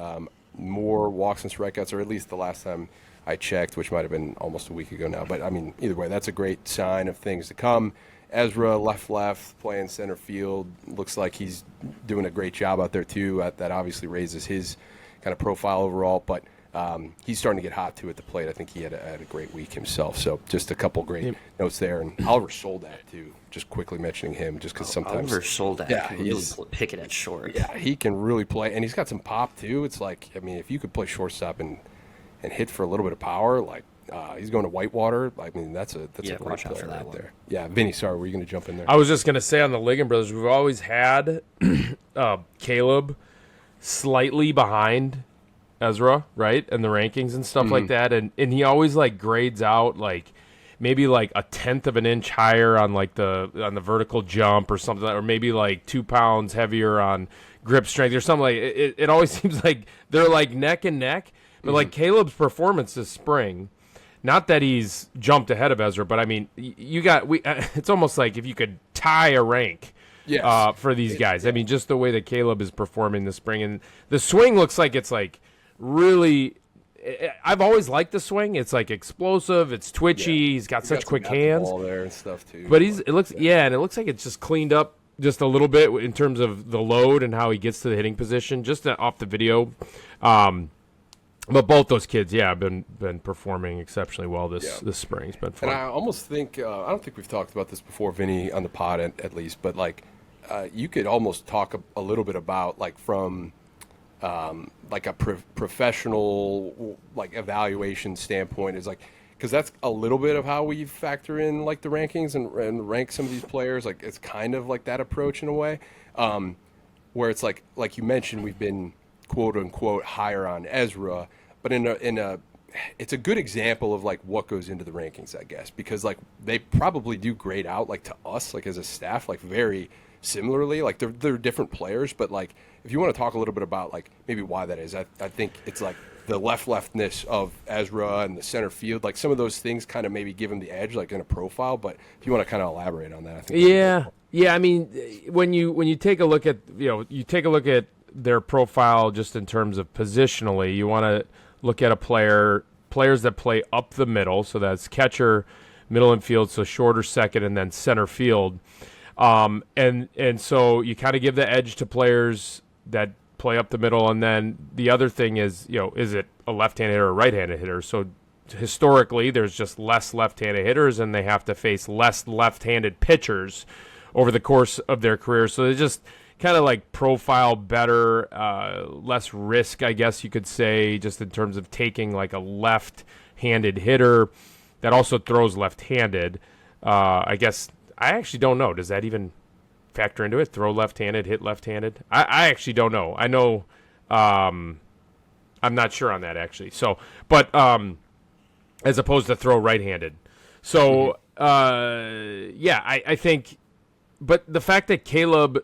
Speaker 3: More walks and strikeouts, or at least the last time I checked, which might have been almost a week ago now. But I mean, either way, that's a great sign of things to come. Ezra, left, playing center field. Looks like he's doing a great job out there too. That obviously raises his kind of profile overall, but. He's starting to get hot too at the plate. I think he had a great week himself. So just a couple great notes there. And Oliver Soldat too. Just quickly mentioning him, just because sometimes
Speaker 5: Oliver Soldat can really pick it at short.
Speaker 3: Yeah, he can really play, and he's got some pop too. It's like, I mean, if you could play shortstop and hit for a little bit of power, like He's going to Whitewater. I mean, that's a great
Speaker 5: watch out
Speaker 3: player
Speaker 5: for that
Speaker 3: right
Speaker 5: one.
Speaker 3: there. Yeah, Vinny, sorry, were you going to jump in there?
Speaker 4: I was just going to say on the Ligon brothers, we've always had Caleb slightly behind Ezra, right, and the rankings and stuff like that, and he always like grades out like maybe like a tenth of an inch higher on like the vertical jump or something, or maybe like 2 pounds heavier on grip strength or something. Like it always seems like they're like neck and neck. But like Caleb's performance this spring, not that he's jumped ahead of Ezra, but I mean, it's almost like if you could tie a rank.
Speaker 3: Yes.
Speaker 4: For these guys. I mean, just the way that Caleb is performing this spring, and the swing looks like it's like really. I've always liked the swing. It's like explosive. It's twitchy. He's got such quick hands.
Speaker 3: Ball there and stuff too.
Speaker 4: But it looks like it's just cleaned up just a little bit in terms of the load and how he gets to the hitting position. Just off the video. But both those kids, have been performing exceptionally well this spring. It's been fun.
Speaker 3: And I almost think I don't think we've talked about this before, Vinny, on the pod at least. But like, you could almost talk a little bit about like from like a professional like evaluation standpoint is like, because that's a little bit of how we factor in like the rankings and rank some of these players. Like it's kind of like that approach in a way, where it's like you mentioned, we've been quote unquote higher on Ezra, but it's a good example of like what goes into the rankings, I guess, because like they probably do grade out like to us, like as a staff, like very similarly. Like they're different players, but like if you want to talk a little bit about like maybe why that is, I think it's like the leftness of Ezra and the center field, like some of those things kind of maybe give him the edge, like in a profile. But if you want to kind of elaborate on that, I think.
Speaker 4: Yeah. I mean, when you take a look at their profile just in terms of positionally, you want to look at players that play up the middle, so that's catcher, middle infield, so shorter second, and then center field. And so you kind of give the edge to players that play up the middle, and then the other thing is, is it a left-handed hitter or a right-handed hitter? So historically, there's just less left-handed hitters, and they have to face less left-handed pitchers over the course of their career. So they just kind of like profile better, less risk, I guess you could say, just in terms of taking like a left-handed hitter that also throws left-handed. I guess I actually don't know. Does that even factor into it? Throw left-handed, hit left-handed? I actually don't know. I know I'm not sure on that actually. So, but as opposed to throw right-handed. So, I think, but the fact that Caleb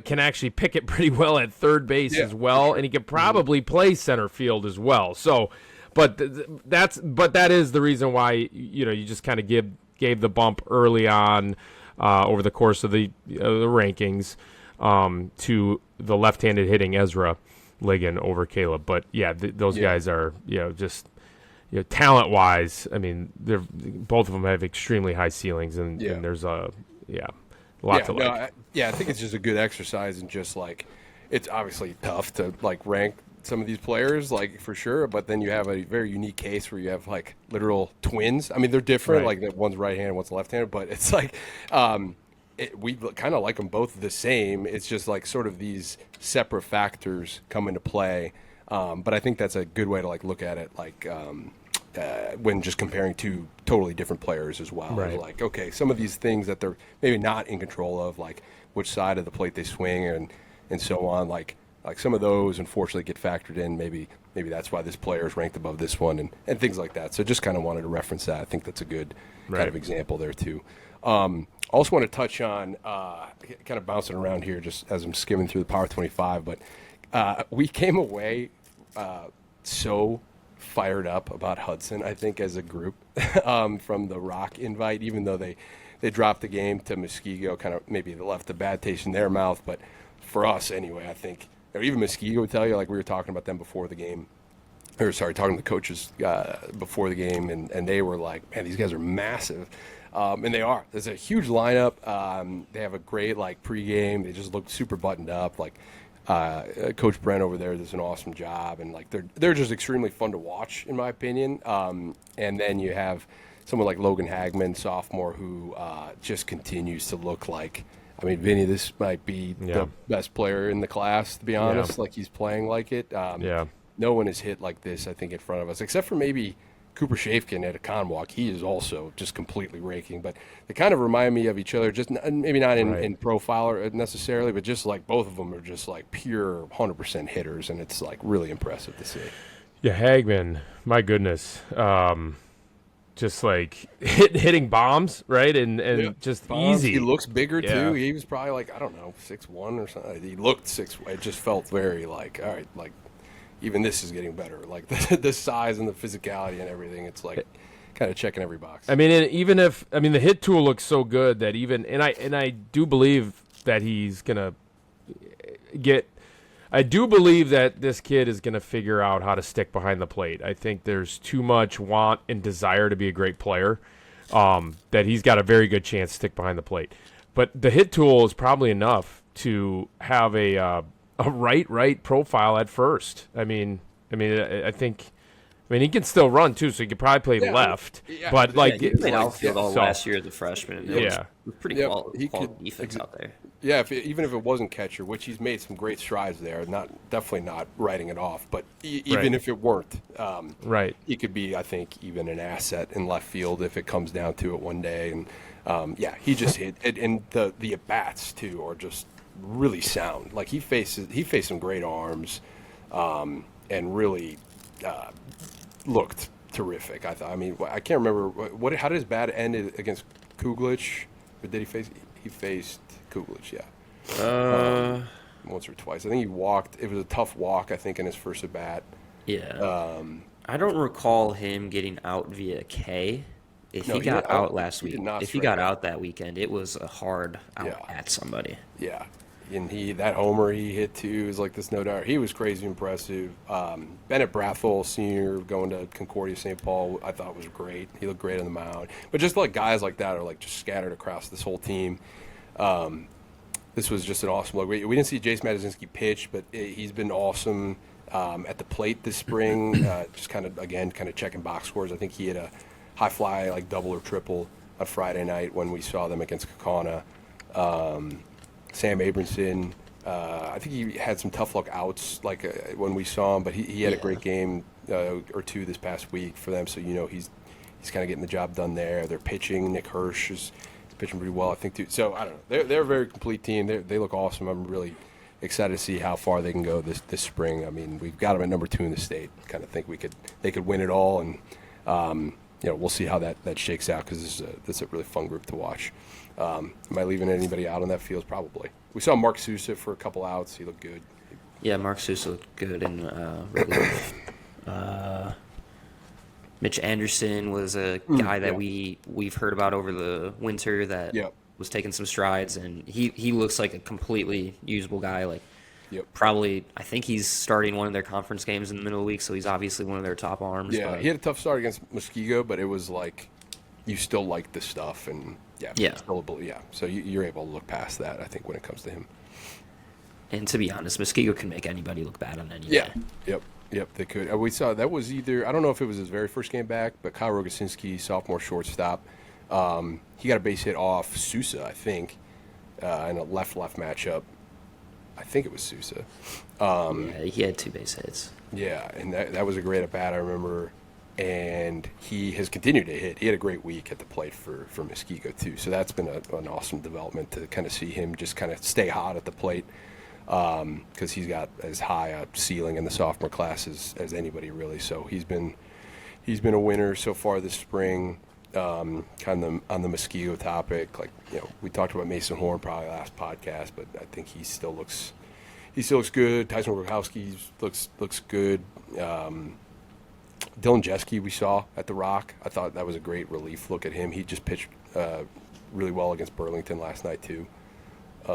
Speaker 4: can actually pick it pretty well at third base as well, sure. And he could probably play center field as well. So, but that is the reason why you just kind of gave the bump early on over the course of the rankings to the left-handed hitting Ezra Ligon over Caleb. But those guys are just talent-wise. I mean, both of them have extremely high ceilings, and there's a lot to like.
Speaker 3: I think it's just a good exercise, and just like it's obviously tough to like rank some of these players, like for sure. But then you have a very unique case where you have like literal twins. I mean, they're different. Right. Like one's right-handed, one's left-handed, but it's like we kind of like them both the same. It's just like sort of these separate factors come into play. But I think that's a good way to like look at it, like when just comparing two totally different players as well.
Speaker 4: Right.
Speaker 3: Like, okay, some of these things that they're maybe not in control of, like which side of the plate they swing and so on, like some of those unfortunately get factored in. Maybe that's why this player is ranked above this one and things like that. So just kind of wanted to reference that. I think that's a good kind of example there too. Also want to touch on kind of bouncing around here just as I'm skimming through the Power 25, but we came away so fired up about Hudson, I think, as a group from the Rock invite, even though they dropped the game to Muskego, kind of maybe left a bad taste in their mouth. But for us anyway, I think, or even Muskego would tell you, like we were talking about them before the game, talking to the coaches before the game, and they were like, man, these guys are massive. And they are. There's a huge lineup. They have a great like pregame. They just look super buttoned up. Like Coach Brent over there does an awesome job, and like they're just extremely fun to watch, in my opinion. And then you have someone like Logan Hagman, sophomore, who just continues to look like. I mean, Vinny, this might be the best player in the class, to be honest. Like he's playing like it. No one has hit like this, I think, in front of us, except for maybe Cooper Shafkin at a con walk, he is also just completely raking. But they kind of remind me of each other, just maybe not in profile or necessarily, but just like both of them are just like pure 100% hitters, and it's like really impressive to see.
Speaker 4: Yeah, Hagman, my goodness. Just like hitting bombs, right? And just
Speaker 3: bombs.
Speaker 4: easy.
Speaker 3: He looks bigger
Speaker 4: Yeah.
Speaker 3: too. He was probably like, I don't know, 6'1" or something. He looked 6'1". It just felt very like, all right, like even this is getting better. Like the size and the physicality and everything. It's like kind of checking every box.
Speaker 4: I mean, the hit tool looks so good that I do believe that he's gonna get. I do believe that this kid is going to figure out how to stick behind the plate. I think there's too much want and desire to be a great player, that he's got a very good chance to stick behind the plate. But the hit tool is probably enough to have a right profile at first. I think he can still run too, so he could probably play left. But
Speaker 5: he played outfield all last year as a freshman. It was pretty quality defense out there.
Speaker 3: Yeah, even if it wasn't catcher, which he's made some great strides there, definitely not writing it off. But even if it weren't, he could be, I think, even an asset in left field if it comes down to it one day. And he just hit it, and the at bats too are just really sound. Like he faced some great arms, and really looked terrific. I thought. I mean, I can't remember how did his bat end against Kuglitch? Or did he face? He faced Kuglitch, once or twice. I think he walked. It was a tough walk, I think, in his first at bat.
Speaker 5: Yeah. I don't recall him getting out via K. If he got out last week, if he got out that weekend, it was a hard out at somebody.
Speaker 3: Yeah. And that homer he hit too is like this, no doubt. He was crazy impressive. Bennett Brathel, senior, going to Concordia St. Paul, I thought was great. He looked great on the mound. But just like guys like that are like just scattered across this whole team. This was just an awesome look. We didn't see Jace Madazinski pitch, but he's been awesome at the plate this spring. Just kind of checking box scores. I think he had a high fly, like double or triple on Friday night when we saw them against Kaukauna. Sam Abramson, I think he had some tough luck outs when we saw him, but he had a great game or two this past week for them. So he's kind of getting the job done there. They're pitching. Nick Hirsch is pitching pretty well, I think, too. So I don't know. They're a very complete team. They look awesome. I'm really excited to see how far they can go this spring. I mean, we've got them at number 2 in the state. Kind of think they could win it all, and we'll see how that shakes out because this is a really fun group to watch. Am I leaving anybody out on that field? Probably. We saw Mark Sousa for a couple outs. He looked good.
Speaker 5: Yeah, Mark Sousa looked good in relief. Mitch Anderson was a guy that we've heard about over the winter that was taking some strides, and he looks like a completely usable guy. Probably, I think he's starting one of their conference games in the middle of the week, so he's obviously one of their top arms.
Speaker 3: Yeah, he had a tough start against Muskego, but it was like you still like this stuff, and so you're able to look past that, I think, when it comes to him.
Speaker 5: And to be honest, Muskego can make anybody look bad on any day.
Speaker 3: Yep, they could. We saw that was either, I don't know if it was his very first game back, but Kyle Rogosinski, sophomore shortstop, he got a base hit off Sousa, I think, in a left matchup. I think it was Sousa.
Speaker 5: He had 2 base hits.
Speaker 3: Yeah, and that was a great at bat, I remember. And he has continued to hit. He had a great week at the plate for Muskego, too. So that's been an awesome development to kind of see him just kind of stay hot at the plate, because he's got as high a ceiling in the sophomore class as anybody, really. So he's been a winner so far this spring. Kind of on the Muskego topic, we talked about Mason Horn probably last podcast, but I think he still looks good. Tyson Rogowski looks good. Dylan Jeske we saw at the Rock. I thought that was a great relief look at him. He just pitched really well against Burlington last night too. I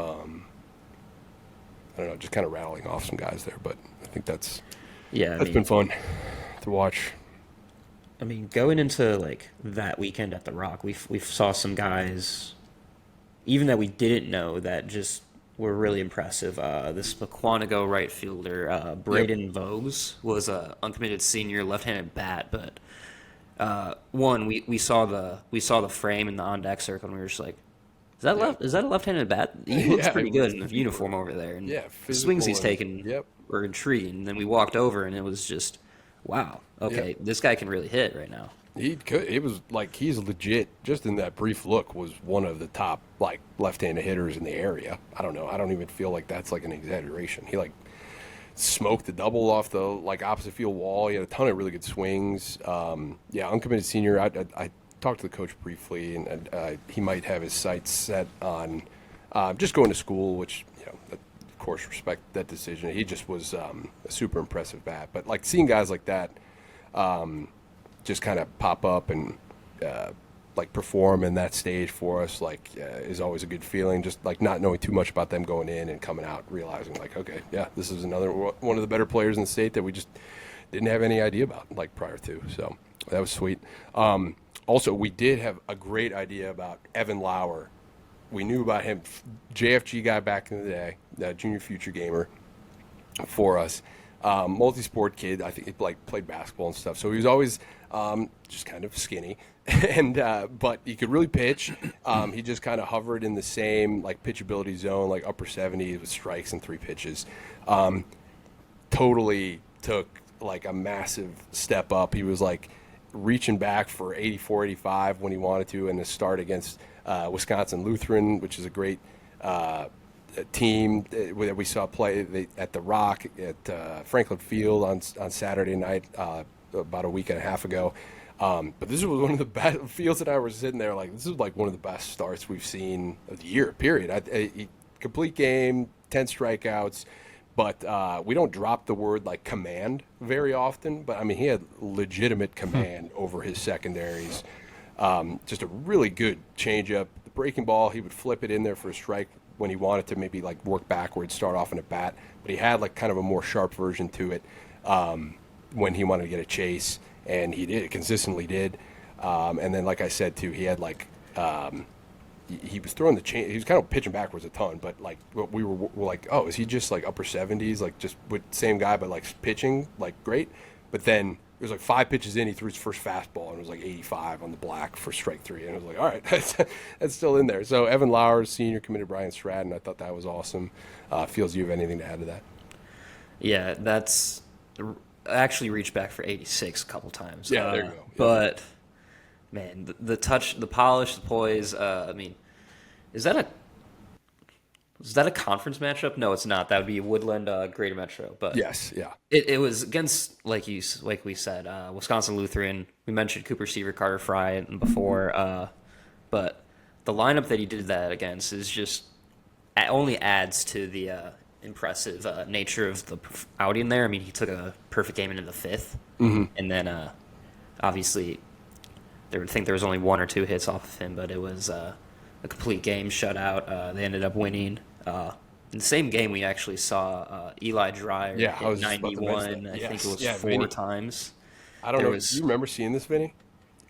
Speaker 3: don't know, just kind of rattling off some guys there, but I think that's been fun to watch.
Speaker 5: I mean, going into that weekend at the Rock, we saw some guys, even that we didn't know, that just were really impressive. This McQuanago right fielder, Braden Voges, was a uncommitted senior left-handed bat, but we saw the frame in the on-deck circle, and we were just like, is that a left-handed bat? He looks pretty good in the uniform over there, and the swings he's taken were intriguing. And then we walked over, and it was just wow, okay, this guy can really hit right now.
Speaker 3: He could. It was like he's legit. Just in that brief look, was one of the top like left-handed hitters in the area. I don't know. I don't even feel like that's like an exaggeration. He like smoked the double off the like opposite field wall. He had a ton of really good swings. Uncommitted senior. I talked to the coach briefly, and he might have his sights set on just going to school, which of course respect that decision. He just was a super impressive bat. But like seeing guys like that. Just kind of pop up and like perform in that stage for us is always a good feeling. Just like not knowing too much about them going in and coming out, realizing like, okay, yeah, this is another one of the better players in the state that we just didn't have any idea about like prior to. So that was sweet. Also, we did have a great idea about Evan Lauer. We knew about him, JFG guy back in the day, junior future gamer for us. Multi-sport kid. I think he like played basketball and stuff. So he was always just kind of skinny, and but he could really pitch. He just kind of hovered in the same like pitchability zone, like upper 70s with strikes and 3 pitches. Totally took like a massive step up. He was like reaching back for 84, 85 when he wanted to in the start against Wisconsin Lutheran, which is a great team that we saw play at the Rock at Franklin Field on Saturday night about a week and a half ago. But this was one of the best fields that I was sitting there like, this is like one of the best starts we've seen of the year, period. Complete game, 10 strikeouts, but we don't drop the word like command very often. But I mean, he had legitimate command over his secondaries. Just a really good changeup. The breaking ball, he would flip it in there for a strike when he wanted to maybe like work backwards, start off in a bat. But he had like kind of a more sharp version to it when he wanted to get a chase, and he did, consistently did. And then, like I said too, he had like he was throwing the chain. He was kind of pitching backwards a ton, but like we were like, oh, is he just like upper 70s, like just with same guy, but like pitching like great? But then it was like 5 pitches in, he threw his first fastball, and it was like 85 on the black for strike 3. And I was like, all right, that's still in there. So Evan Lauer, senior, committed Brian Stratton. I thought that was awesome. Feels, you have anything to add to that?
Speaker 5: Yeah, that's I actually reached back for 86 a couple times.
Speaker 3: Yeah, there you go. Yeah.
Speaker 5: But man, the touch, the polish, the poise. I mean, is that a conference matchup? No, it's not. That would be Woodland Greater Metro. But
Speaker 3: Yes, yeah.
Speaker 5: it was against like we said, Wisconsin Lutheran. We mentioned Cooper Seaver, Carter Fry before, but the lineup that he did that against is just only adds to the impressive nature of the outing there. I mean, he took a perfect game into the 5th, and then obviously there was only 1 or 2 hits off of him, but it was a complete game shutout. They ended up winning. In the same game, we actually saw Eli Dreyer hit 91. I think it was 4 times.
Speaker 3: I don't know. Do you remember seeing this, Vinny?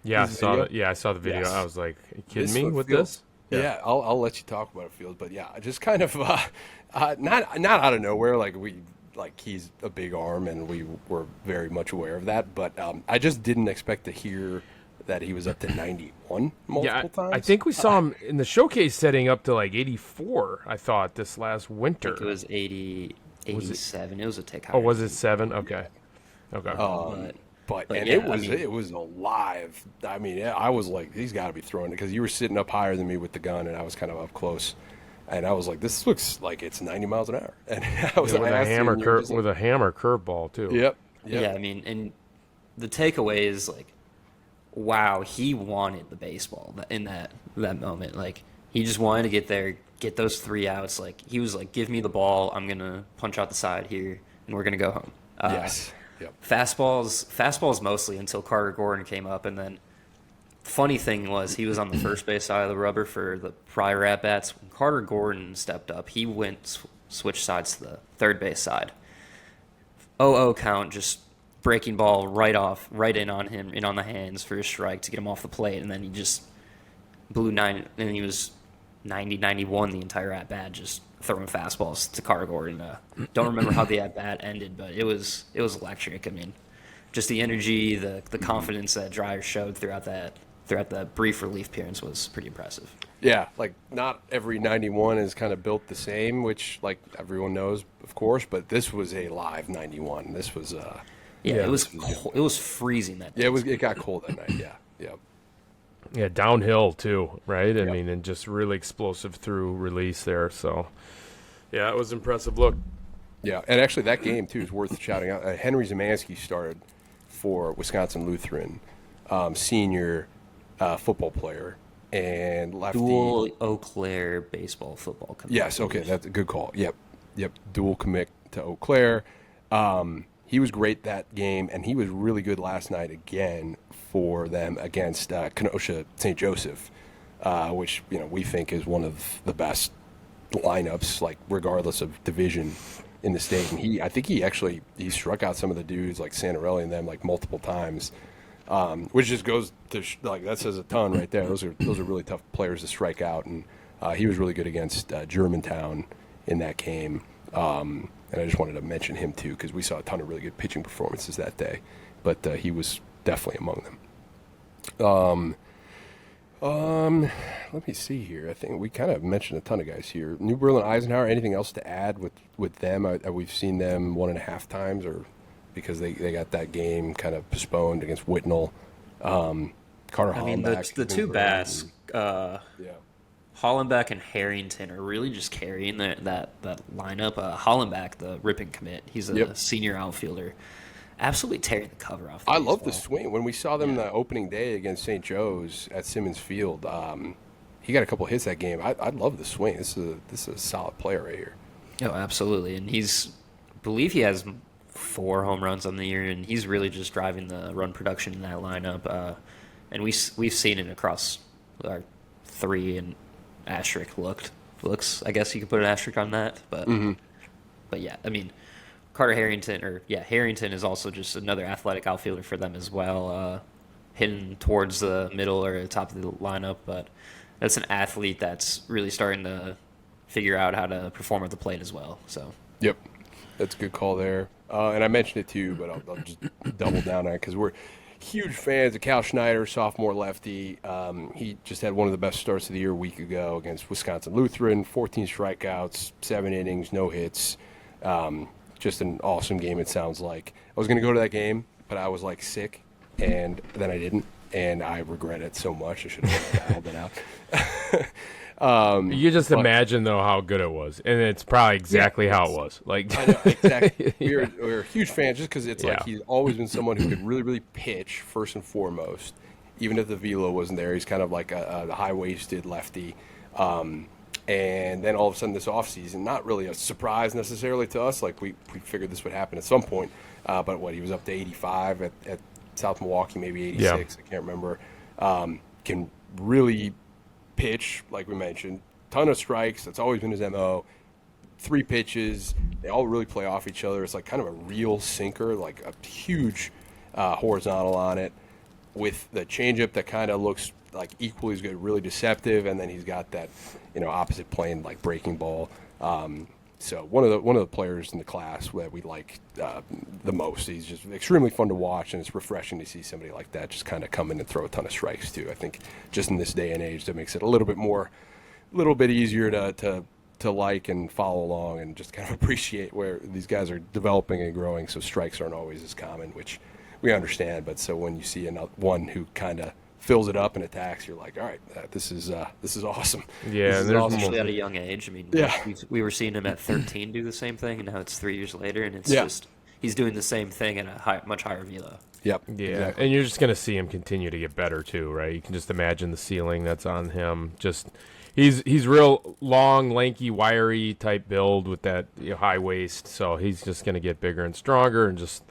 Speaker 4: Yeah, I saw the video.
Speaker 3: Yes.
Speaker 4: I was like, are you kidding me with this?
Speaker 3: Yeah, I'll let you talk about it, Fields. But yeah, just kind of not out of nowhere. Like he's a big arm, and we were very much aware of that. But I just didn't expect to hear that he was up to 91 multiple times.
Speaker 4: I think we saw him in the showcase setting up to like 84. I thought this last winter.
Speaker 5: I think it was 87. It was a tick higher.
Speaker 4: Oh, was it 7? Okay.
Speaker 3: But
Speaker 5: yeah,
Speaker 3: it was alive. I mean, I was like, he's got to be throwing it, because you were sitting up higher than me with the gun, and I was kind of up close, and I was like, this looks like it's 90 miles an hour. And I was
Speaker 4: with a hammer curveball too.
Speaker 3: Yep.
Speaker 5: Yeah, I mean, and the takeaway is like, wow, he wanted the baseball in that moment. Like, he just wanted to get there, get those 3 outs. Like, he was like, give me the ball, I'm gonna punch out the side here, and we're gonna go home.
Speaker 3: Yes. Yep.
Speaker 5: Fastballs mostly until Carter Gordon came up, and then funny thing was he was on the first base side of the rubber for the prior at bats. When Carter Gordon stepped up, he went switched sides to the third base side. 0-0 count, just breaking ball right in on him, in on the hands for a strike to get him off the plate, and then he just blew 9, and he was 90-91 the entire at bat, just throwing fastballs to Carter Gordon. Don't remember how the at bat ended, but it was electric. I mean, just the energy, the confidence that Dreyer showed throughout the brief relief appearance was pretty impressive.
Speaker 3: Yeah, like not every 91 is kind of built the same, which like everyone knows, of course, but this was a live 91. This was
Speaker 5: Yeah,
Speaker 4: Yeah.
Speaker 5: it was freezing that day.
Speaker 3: Yeah, it got cold that night. Yeah.
Speaker 4: Yeah, downhill too, right? I
Speaker 3: Yep.
Speaker 4: mean, and just really explosive through release there. So, yeah, it was impressive. Look,
Speaker 3: Yeah, and actually that game too is worth shouting out. Henry Zemansky started for Wisconsin Lutheran, senior football player and lefty.
Speaker 5: Dual Eau Claire baseball football commit.
Speaker 3: Yes, okay, that's a good call. Yep, dual commit to Eau Claire. He was great that game, and he was really good last night again for them against Kenosha St. Joseph, which we think is one of the best lineups, like regardless of division in the state. And I think he struck out some of the dudes like Santarelli and them like multiple times, which just goes to that says a ton right there. Those are really tough players to strike out, and he was really good against Germantown in that game. And I just wanted to mention him too because we saw a ton of really good pitching performances that day, but he was definitely among them. Let me see here. I think we kind of mentioned a ton of guys here. New Berlin Eisenhower. Anything else to add with them? We've seen them 1.5 times, or because they got that game kind of postponed against Whitnall. Carter
Speaker 5: I mean,
Speaker 3: Hollenbach,
Speaker 5: the two bats,
Speaker 3: yeah.
Speaker 5: Hollenbach and Harrington, are really just carrying that lineup. Hollenbach, the ripping commit, he's a senior outfielder, absolutely tearing the cover off.
Speaker 3: I love the swing. When we saw them the opening day against St. Joe's at Simmons Field, he got a couple hits that game. I love the swing. This is a solid player right here.
Speaker 5: Oh, absolutely, and I believe he has 4 home runs on the year, and he's really just driving the run production in that lineup. And we've seen it across our 3 and asterisk looks. I guess you could put an asterisk on that, but yeah, I mean, Harrington is also just another athletic outfielder for them as well, hitting towards the middle or the top of the lineup. But that's an athlete that's really starting to figure out how to perform at the plate as well. So
Speaker 3: yep, that's a good call there. And I mentioned it too, but I'll just double down on it because we're huge fans of Cal Schneider, sophomore lefty. He just had one of the best starts of the year a week ago against Wisconsin Lutheran. 14 strikeouts, 7 innings, no hits. Just an awesome game, it sounds like. I was going to go to that game, but I was sick, and then I didn't, and I regret it so much. I should have dialed it out.
Speaker 4: you just imagine though how good it was, and it's probably exactly how it was. I
Speaker 3: know, exactly. We're huge fans just because it's he's always been someone who could really, really pitch first and foremost. Even if the velo wasn't there, he's kind of like a high-waisted lefty. And then all of a sudden this offseason, not really a surprise necessarily to us. We figured this would happen at some point. But he was up to 85 at South Milwaukee, maybe 86.
Speaker 4: Yeah.
Speaker 3: I can't remember. Can really pitch, like we mentioned. Ton of strikes. That's always been his MO. 3 pitches. They all really play off each other. It's kind of a real sinker, like a huge horizontal on it with the changeup that kind of looks equally as good, really deceptive, and then he's got that, opposite plane breaking ball. So one of the players in the class that we like the most. He's just extremely fun to watch, and it's refreshing to see somebody like that just kind of come in and throw a ton of strikes too. I think just in this day and age, that makes it a little bit easier to like and follow along and just kind of appreciate where these guys are developing and growing. So strikes aren't always as common, which we understand. But so when you see one who kind of fills it up and attacks, you're like, all right, this is awesome.
Speaker 4: Yeah,
Speaker 3: this is
Speaker 4: there's
Speaker 3: awesome.
Speaker 5: especially at a young age. I mean, we were seeing him at 13 do the same thing, and now it's 3 years later, and it's just he's doing the same thing at a much higher velo.
Speaker 3: Yep.
Speaker 4: Yeah,
Speaker 3: exactly.
Speaker 4: and you're just going to see him continue to get better too, right? You can just imagine the ceiling that's on him. Just he's real long, lanky, wiry type build with that high waist, so he's just going to get bigger and stronger, and just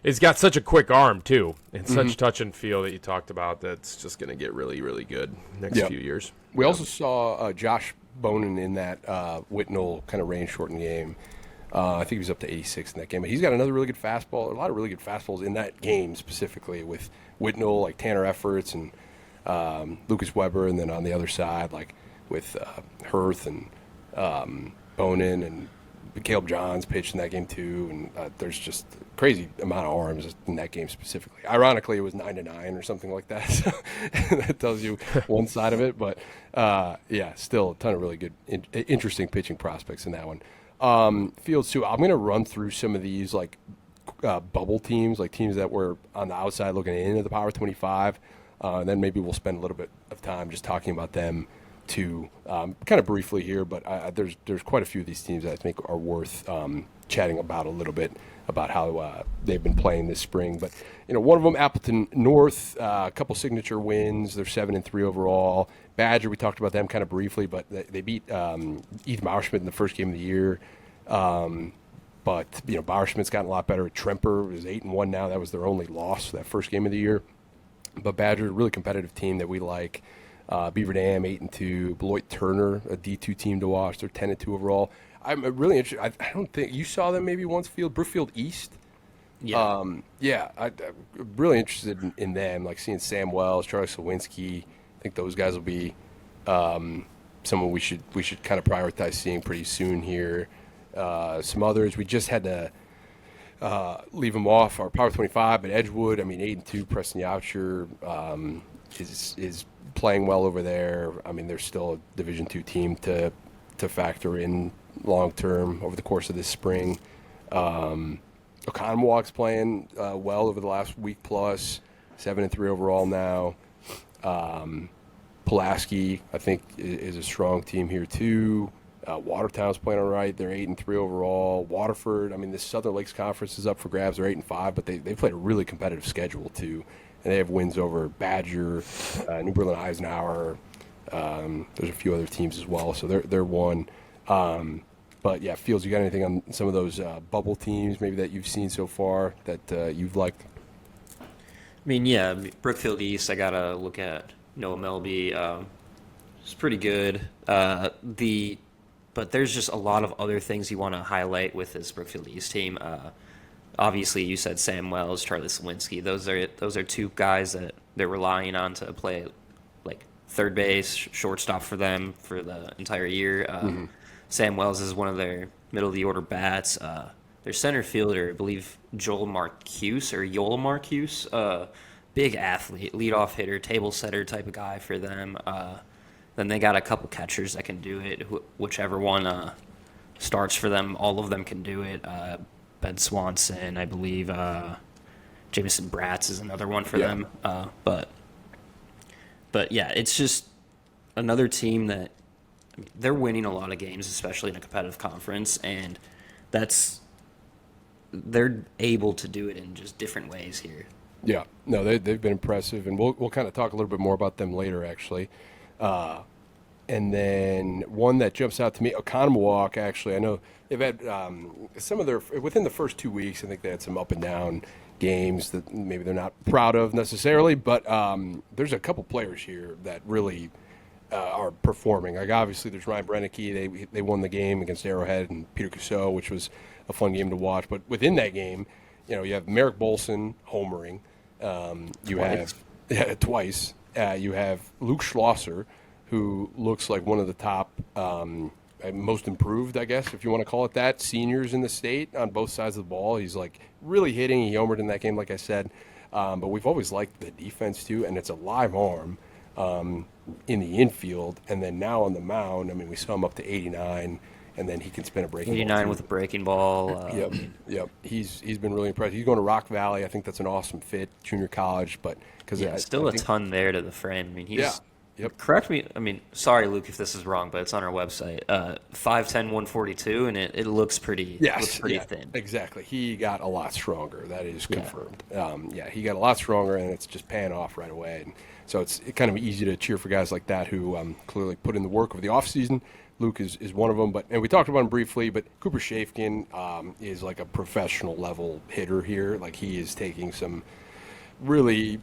Speaker 4: he's got such a quick arm too, and such touch and feel that you talked about. That's just going to get really, really good next few years.
Speaker 3: We also saw Josh Bonin in that Whitnall kind of range shortened game. I think he was up to 86 in that game. But he's got another really good fastball, a lot of really good fastballs in that game specifically with Whitnall, Tanner Efforts and Lucas Weber, and then on the other side, with Hirth and Bonin and Caleb Johns pitched in that game too, and there's just a crazy amount of arms in that game specifically. Ironically, it was 9-9 or something like that, so that tells you one side of it. But still a ton of really good, interesting pitching prospects in that one. Fields too. I'm going to run through some of these bubble teams, like teams that were on the outside looking into the Power 25. And then maybe we'll spend a little bit of time just talking about them too, kind of briefly here. But there's quite a few of these teams that I think are worth chatting about a little bit about how they've been playing this spring. But one of them, Appleton North, a couple signature wins. They're 7-3 overall. Badger, we talked about them kind of briefly, but they beat East Bowerschmidt in the first game of the year. But Bowerschmidt's gotten a lot better. Tremper is 8-1 now. That was their only loss that first game of the year. But Badger, a really competitive team that we like. Beaver Dam 8-2. Beloit Turner, a D2 team to watch. They're 10-2 overall. I'm really interested. I don't think you saw them maybe once. Brookfield East.
Speaker 5: Yeah.
Speaker 3: I'm really interested in them. Like seeing Sam Wells, Charlie Slawinski. I think those guys will be someone we should kind of prioritize seeing pretty soon here. Some others we just had to leave them off our Power 25, but Edgewood, 8-2. Preston Yautcher is playing well over there. They're still a Division II team to factor in long term over the course of this spring. Oconomowoc playing well over the last week plus, 7-3 overall now. Pulaski, I think, is a strong team here too. Watertown's playing all right. They're 8-3 overall. Waterford, this Southern Lakes Conference is up for grabs. They're 8-5, but they played a really competitive schedule too, and they have wins over Badger, New Berlin Eisenhower. There's a few other teams as well, so they're one. But yeah, Fields, you got anything on some of those bubble teams maybe that you've seen so far that you've liked?
Speaker 5: Brookfield East, I gotta look at Noah Melby. It's pretty good. But there's just a lot of other things you want to highlight with this Brookfield East team. Obviously, you said Sam Wells, Charlie Slawinski. Those are two guys that they're relying on to play like third base, shortstop for them for the entire year. Sam Wells is one of their middle of the order bats. Their center fielder, I believe, Joel Marcuse, big athlete, leadoff hitter, table setter type of guy for them. Then they got a couple catchers that can do it. Whichever one starts for them, all of them can do it. Ben Swanson, I believe. Jameson Bratz is another one for them. But yeah, it's just another team that they're winning a lot of games, especially in a competitive conference, and they're able to do it in just different ways here.
Speaker 3: Yeah, no, they've been impressive, and we'll kind of talk a little bit more about them later, actually. And then one that jumps out to me, Oconomowoc, actually. I know they've had some of their – within the first 2 weeks, I think they had some up and down games that maybe they're not proud of necessarily, but there's a couple players here that really are performing. Like obviously there's Ryan Brennicky. They won the game against Arrowhead and Peter Cousseau, which was a fun game to watch. But within that game, you have Merrick Bolson homering. Twice. You have Luke Schlosser, who looks like one of the top most improved, I guess, if you want to call it that, seniors in the state on both sides of the ball. He's like really hitting. He homered in that game, like I said. But we've always liked the defense too, and it's a live arm in the infield. And then now on the mound, we saw him up to 89, and then he can spin a breaking
Speaker 5: 89
Speaker 3: ball
Speaker 5: with a breaking ball.
Speaker 3: Yep. He's been really impressive. He's going to Rock Valley. I think that's an awesome fit, junior college. But because
Speaker 5: still a ton there to the frame. He's
Speaker 3: Yep.
Speaker 5: Correct me. Sorry, Luke, if this is wrong, but it's on our website. 5'10", 142, and it looks pretty. Looks pretty thin.
Speaker 3: Exactly. He got a lot stronger. That is confirmed. He got a lot stronger, and it's just paying off right away. And so it's kind of easy to cheer for guys like that who clearly put in the work over the offseason. Luke is one of them, and we talked about him briefly. But Cooper Shafkin is like a professional level hitter here. Like he is taking some really.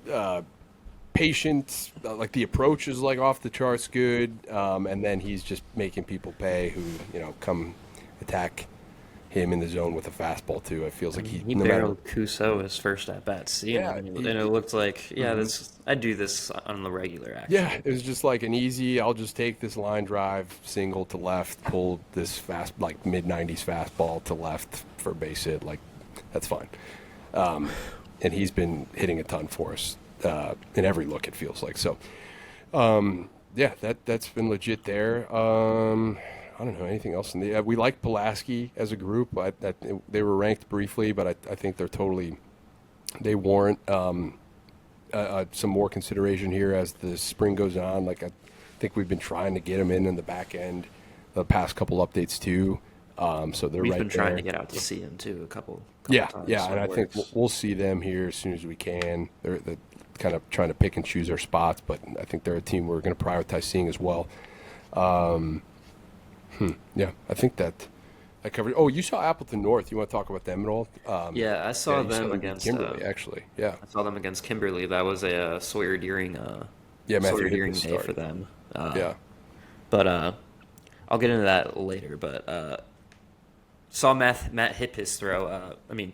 Speaker 3: Patient, like the approach is like off the charts good, and then he's just making people pay who come attack him in the zone with a fastball too. It feels like
Speaker 5: he barreled Cousseau his first at bat, and it looked like I do this on the regular. Actually,
Speaker 3: it was just like an easy. I'll just take this line drive single to left, pull this fast like mid-90s fastball to left for a base hit. Like that's fine, and he's been hitting a ton for us. In every look, it feels like so. That's been legit there. I don't know anything else. We like Pulaski as a group. They were ranked briefly, but I think they warrant some more consideration here as the spring goes on. Like I think we've been trying to get them in the back end the past couple updates too. So they're
Speaker 6: We've
Speaker 3: right
Speaker 6: been trying
Speaker 3: there.
Speaker 6: to get out to see him too a couple
Speaker 3: Yeah,
Speaker 6: times.
Speaker 3: yeah,
Speaker 6: so
Speaker 3: and
Speaker 6: it
Speaker 3: I think
Speaker 6: works.
Speaker 3: we'll see them here as soon as we can. They're kind of trying to pick and choose our spots, but I think they're a team we're going to prioritize seeing as well. Yeah, I think that covered. Oh, you saw Appleton North. You want to talk about them at all?
Speaker 6: Yeah, I saw
Speaker 3: You
Speaker 6: them
Speaker 3: beat
Speaker 6: against
Speaker 3: Kimberly, actually. Yeah,
Speaker 6: I saw them against Kimberly. That was a Sawyer Deering
Speaker 3: yeah, Matthew
Speaker 6: Sawyer
Speaker 3: hit
Speaker 6: Deering
Speaker 3: the
Speaker 6: day
Speaker 3: start.
Speaker 6: for them.
Speaker 3: Yeah,
Speaker 6: But I'll get into that later. But saw Matt hit his throw. I mean,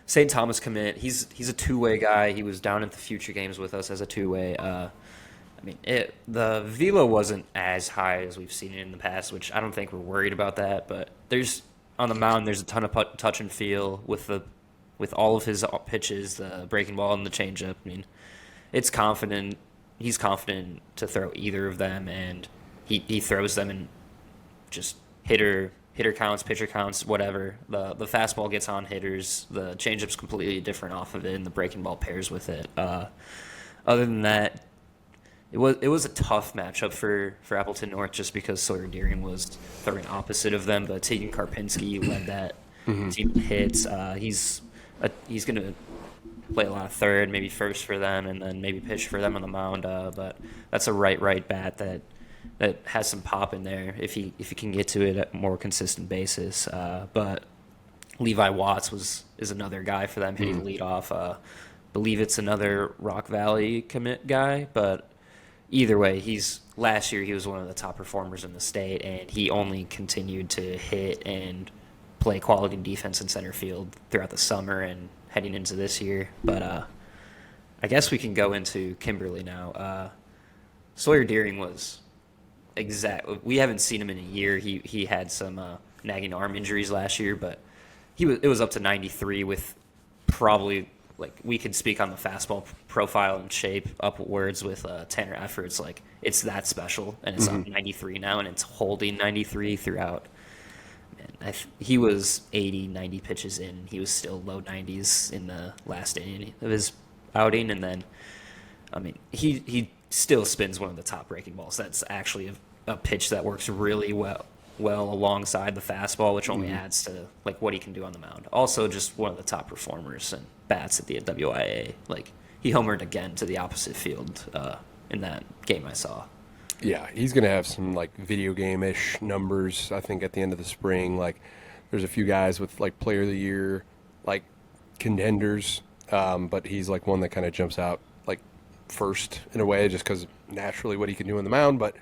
Speaker 6: St. Thomas commit. He's a two-way guy. He was down at the future games with us as a two-way. I mean, the velo wasn't as high as we've seen it in the past, which I don't think we're worried about that. But on the mound, there's a ton of touch and feel with all of his pitches, the breaking ball and the changeup. I mean, it's confident. He's confident to throw either of them, and he throws them in just hitter counts, pitcher counts, whatever. The fastball gets on hitters. The changeup's completely different off of it, and the breaking ball pairs with it. Other than that, it was a tough matchup for Appleton North just because Sawyer Deering was throwing opposite of them, but Tegan Karpinski led that team in hits. He's going to play a lot of third, maybe first for them, and then maybe pitch for them on the mound. But that's a right bat that has some pop in there if he can get to it at a more consistent basis. But Levi Watts is another guy for them hitting leadoff. Believe it's another Rock Valley commit guy, but either way, last year he was one of the top performers in the state, and he only continued to hit and play quality defense in center field throughout the summer and heading into this year. But I guess we can go into Kimberly now. Sawyer Deering was we haven't seen him in a year. He had some nagging arm injuries last year, but it was up to 93 with probably, like, we could speak on the fastball profile and shape upwards with Tanner efforts. Like, it's that special, and it's on 93 now, and it's holding 93 throughout. Man, he was 80, 90 pitches in. He was still low 90s in the last inning of his outing, and then, I mean, he still spins one of the top breaking balls. That's actually a pitch that works really well alongside the fastball, which only adds to like what he can do on the mound. Also, just one of the top performers and bats at the WIAA. Like, he homered again to the opposite field in that game I saw.
Speaker 3: yeah, he's going to have some like video game-ish numbers. I think at the end of the spring, like there's a few guys with like Player of the Year, like contenders, but he's like one that kind of jumps out like first in a way, just because naturally what he can do on the mound. But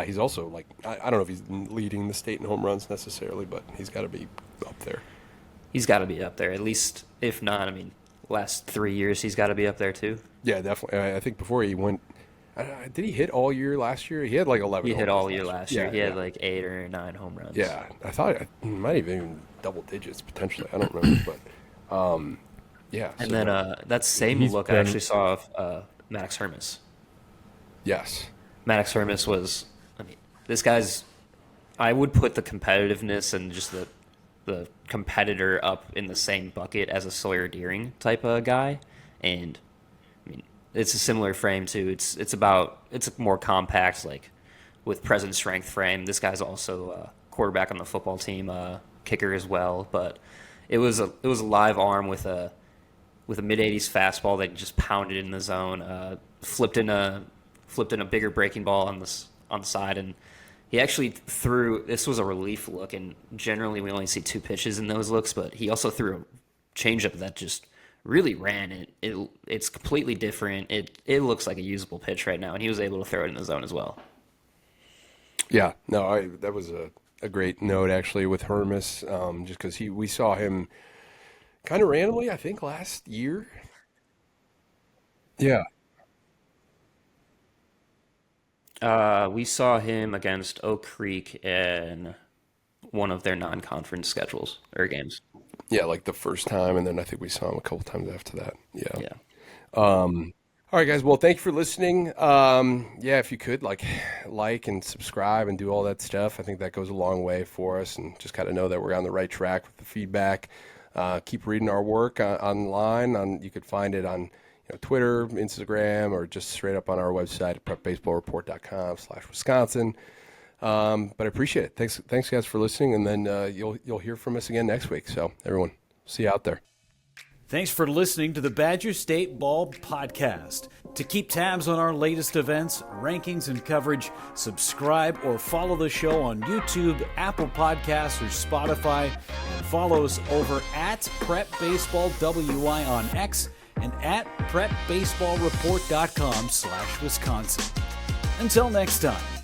Speaker 3: he's also like I don't know if he's leading the state in home runs necessarily, but he's got to be up there.
Speaker 6: He's got to be up there, at least. If not, I mean, last 3 years he's got to be up there too.
Speaker 3: Yeah, definitely. I think before he went, did he hit all year last year? He had like 11.
Speaker 6: He hit
Speaker 3: home runs
Speaker 6: all year last year. He had like 8 or 9 home runs.
Speaker 3: Yeah, I thought he might have even double digits potentially. I don't remember, but yeah.
Speaker 6: And
Speaker 3: so,
Speaker 6: then that same
Speaker 4: He's
Speaker 6: look I
Speaker 4: been-
Speaker 6: actually saw of Maddox Hermes.
Speaker 3: yes,
Speaker 6: Maddox Hermes was, I mean, this guy's, I would put the competitiveness and just the competitor up in the same bucket as a Sawyer Deering type of guy. And, I mean, it's a similar frame too. It's a more compact, like, with present strength frame. This guy's also a quarterback on the football team, kicker as well. But it was a live arm with a mid-80s fastball that just pounded in the zone, flipped in a bigger breaking ball on the side, and he actually threw. This was a relief look, and generally we only see 2 pitches in those looks, but he also threw a changeup that just really ran. It's completely different. It looks like a usable pitch right now, and he was able to throw it in the zone as well.
Speaker 3: yeah. No, that was a great note actually with Hermes, just because we saw him kind of randomly, I think, last year. Yeah.
Speaker 6: We saw him against Oak Creek in one of their non-conference schedules or games.
Speaker 3: Yeah, like the first time, and then I think we saw him a couple times after that. Yeah.
Speaker 6: Yeah.
Speaker 3: All right, guys. Well, thank you for listening. Yeah, if you could like and subscribe and do all that stuff, I think that goes a long way for us, and just kind of know that we're on the right track with the feedback. Keep reading our work online. You could find it on Twitter, Instagram, or just straight up on our website at prepbaseballreport.com/Wisconsin. But I appreciate it. Thanks guys for listening, and then you'll hear from us again next week. So everyone, see you out there.
Speaker 1: Thanks for listening to the Badger State Ball Podcast. To keep tabs on our latest events, rankings, and coverage, subscribe or follow the show on YouTube, Apple Podcasts, or Spotify, and follow us over at PrepBaseballWI on X and at PrepBaseballReport.com/Wisconsin. Until next time.